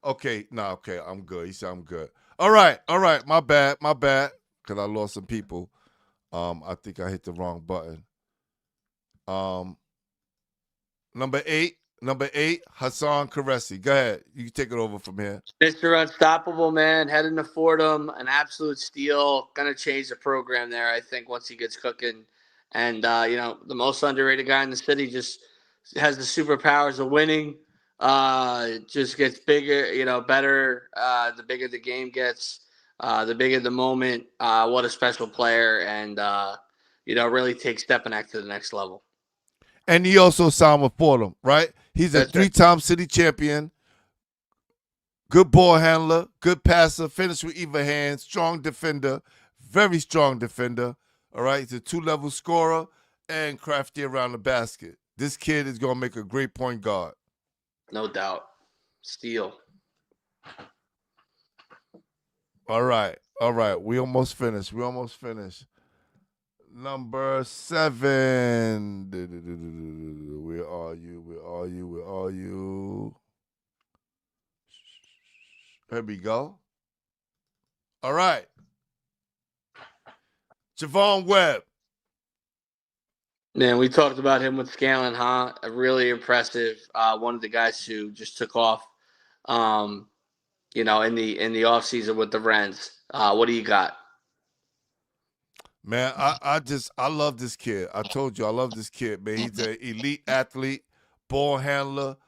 Okay. No, okay. I'm good. He said I'm good. All right. My bad. Because I lost some people. I think I hit the wrong button. Number eight, Hassan Karesi. Go ahead. You can take it over from here. Mr. Unstoppable, man, heading to Fordham, an absolute steal. Going to change the program there, I think, once he gets cooking. And, the most underrated guy in the city just has the superpowers of winning. Just gets bigger, better. The bigger the game gets, the bigger the moment. What a special player. And, really takes Stepanek to the next level. And he also signed with Fordham, right? He's a 3-time city champion. Good ball handler, good passer, finish with either hand, strong defender, very strong defender. All right, he's a 2-level scorer and crafty around the basket. This kid is going to make a great point guard. No doubt. Steal. All right. We almost finished. Number 7. Where are you? There we go. All right. Javon Webb. Man, we talked about him with Scanlon, huh? Really impressive. One of the guys who just took off, um, in the offseason with the Rens. What do you got? Man, I love this kid. I told you I love this kid, man. He's an elite athlete, ball handler,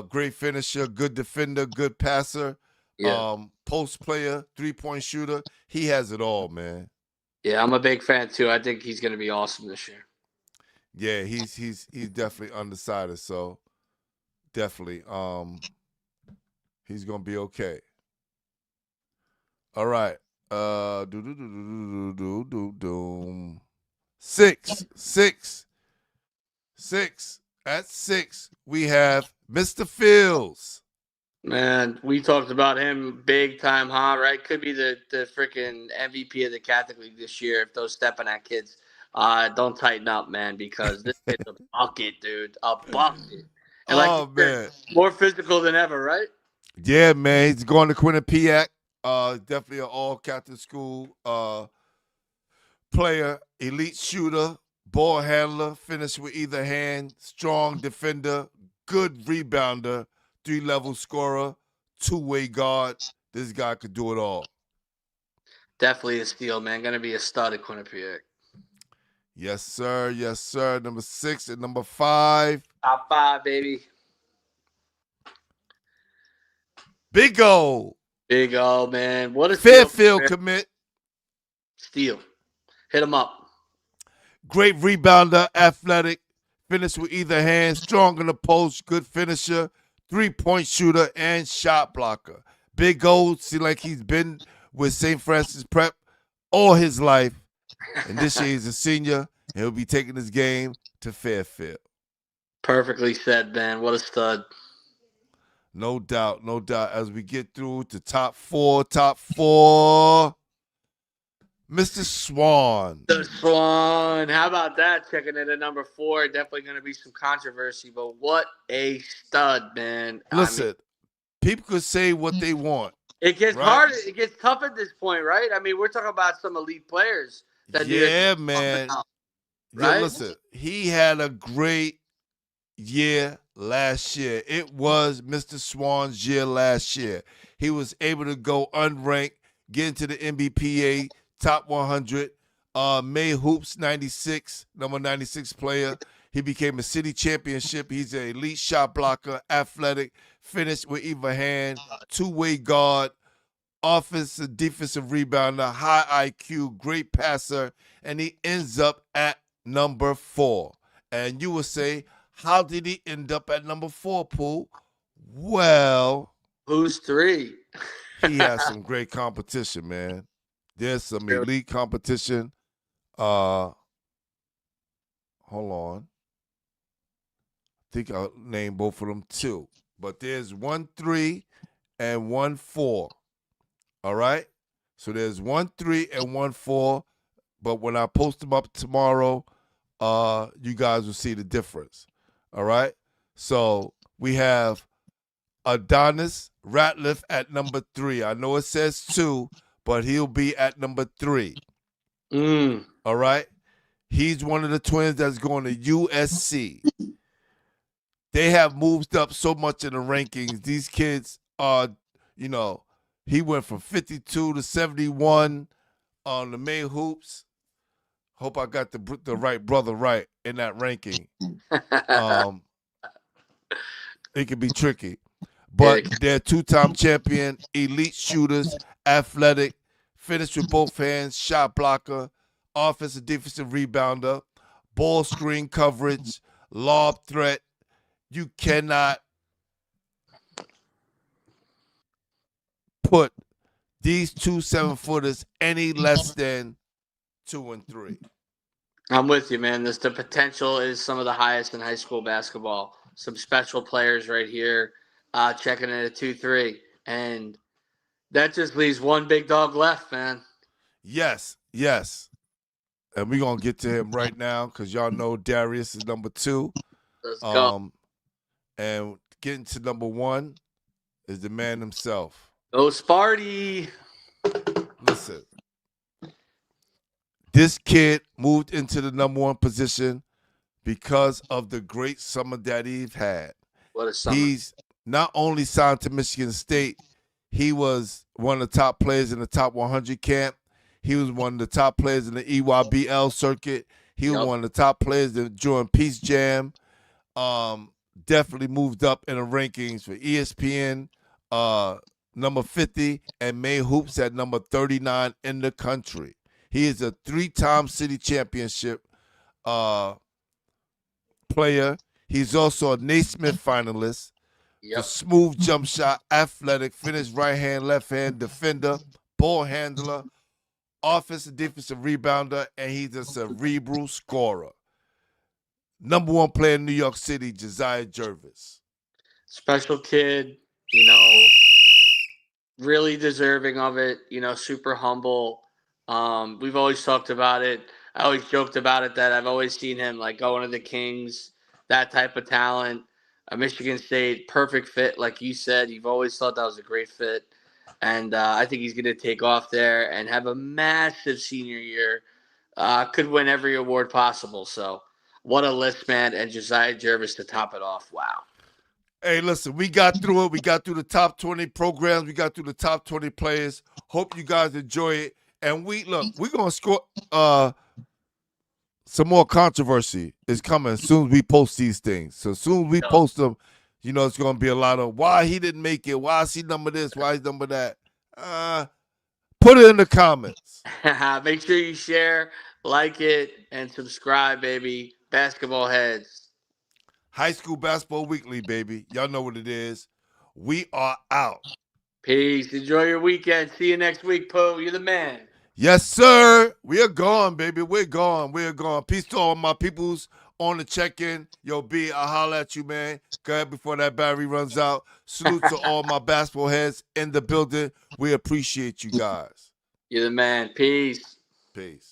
great finisher, good defender, good passer, Yeah. post player, 3-point shooter. He has it all, man. Yeah, I'm a big fan too. I think he's going to be awesome this year. Yeah, he's definitely undecided, so definitely he's gonna be okay. All right. Do. Six. At 6, we have Mr. Fields. Man, we talked about him big time, huh? Right? Could be the freaking MVP of the Catholic League this year if those stepping at kids don't tighten up, man, because this kid's a bucket, dude. A bucket. And like you Oh said, man. more physical than ever, right? Yeah, man. He's going to Quinnipiac. Definitely an all Catholic school player, elite shooter, ball handler, finish with either hand, strong defender, good rebounder, 3-level scorer, 2-way guard. This guy could do it all. Definitely a steal, man. Going to be a stud at Quinnipiac. Yes, sir. Yes, sir. Number 6 and number 5. Top 5, baby. Big O. Big O, man. What a Fairfield commit. Steal. Hit him up. Great rebounder, athletic, finish with either hand, strong in the post, good finisher, 3-point shooter, and shot blocker. Big O, see like he's been with St. Francis Prep all his life. And this year he's a senior, and he'll be taking his game to Fairfield. Perfectly said, man. What a stud. No doubt, no doubt. As we get through to top four, Mr. Swan. The Swan. How about that? Checking in at number 4. Definitely going to be some controversy, but what a stud, man. Listen, people could say what they want. It gets hard. It gets tough at this point, right? I mean, we're talking about some elite players. Yeah, man. Right? Yeah, listen, he had a great year last year. It was Mr. Swan's year last year. He was able to go unranked, get into the NBPA top 100, made hoops 96, number 96 player. He became a city championship. He's an elite shot blocker, athletic, finished with either hand, 2-way guard, offensive, defensive rebounder, high IQ, great passer, and he ends up at number 4. And you will say, how did he end up at number 4, Pooh? Well, who's 3? He has some great competition, man. There's some elite competition. Hold on. I think I'll name both of them too. But there's 1-3 and 1-4. All right? So there's 1-3 and 1-4. But when I post them up tomorrow, you guys will see the difference. All right? So we have Adonis Ratliff at number 3. I know it says 2, but he'll be at number 3. All right? He's one of the twins that's going to USC. They have moved up so much in the rankings. These kids are, he went from 52 to 71 on the May hoops. Hope I got the right brother right in that ranking. It can be tricky. But they're 2-time champion, elite shooters, athletic, finished with both hands, shot blocker, offensive, defensive rebounder, ball screen coverage, lob threat. You cannot put these 2 7-footers any less than 2 and 3. I'm with you, man. The potential is some of the highest in high school basketball. Some special players right here checking in at 2-3. And that just leaves one big dog left, man. Yes. And we're going to get to him right now because y'all know Darius is number 2. Let's go. And getting to number 1 is the man himself. Oh, Sparty. Listen, this kid moved into the number one position because of the great summer that he's had. What a summer. He's not only signed to Michigan State, he was one of the top players in the top 100 camp. He was one of the top players in the EYBL circuit. He was Yep. one of the top players during Peace Jam. Definitely moved up in the rankings for ESPN, number 50, and made hoops at number 39 in the country. He is a 3-time city championship player. He's also a Naismith finalist. The Yep. smooth jump shot, athletic, finished right hand, left hand, defender, ball handler, offensive, defensive rebounder, and he's a cerebral scorer. Number one player in New York City, Josiah Jervis. Special kid, really deserving of it, super humble. We've always talked about it. I always joked about it that I've always seen him like going to the Kings, that type of talent. Michigan State, perfect fit, like you said. You've always thought that was a great fit. And I think he's going to take off there and have a massive senior year. Could win every award possible. So, what a list, man. And Josiah Jervis to top it off. Wow. Hey, listen, we got through it. We got through the top 20 programs. We got through the top 20 players. Hope you guys enjoy it. And we're going to score some more controversy is coming as soon as we post these things. So as soon as we post them, it's going to be a lot of why he didn't make it, why is he number this, why he's number that. Put it in the comments. Make sure you share, like it, and subscribe, baby. Basketball heads. High School Basketball Weekly, baby. Y'all know what it is. We are out. Peace. Enjoy your weekend. See you next week, Poe. You're the man. Yes, sir. We are gone, baby. We're gone. We're gone. Peace to all my peoples on the check-in. Yo, B, I'll holler at you, man. Go ahead before that battery runs out. Salute to all my basketball heads in the building. We appreciate you guys. You're the man. Peace. Peace.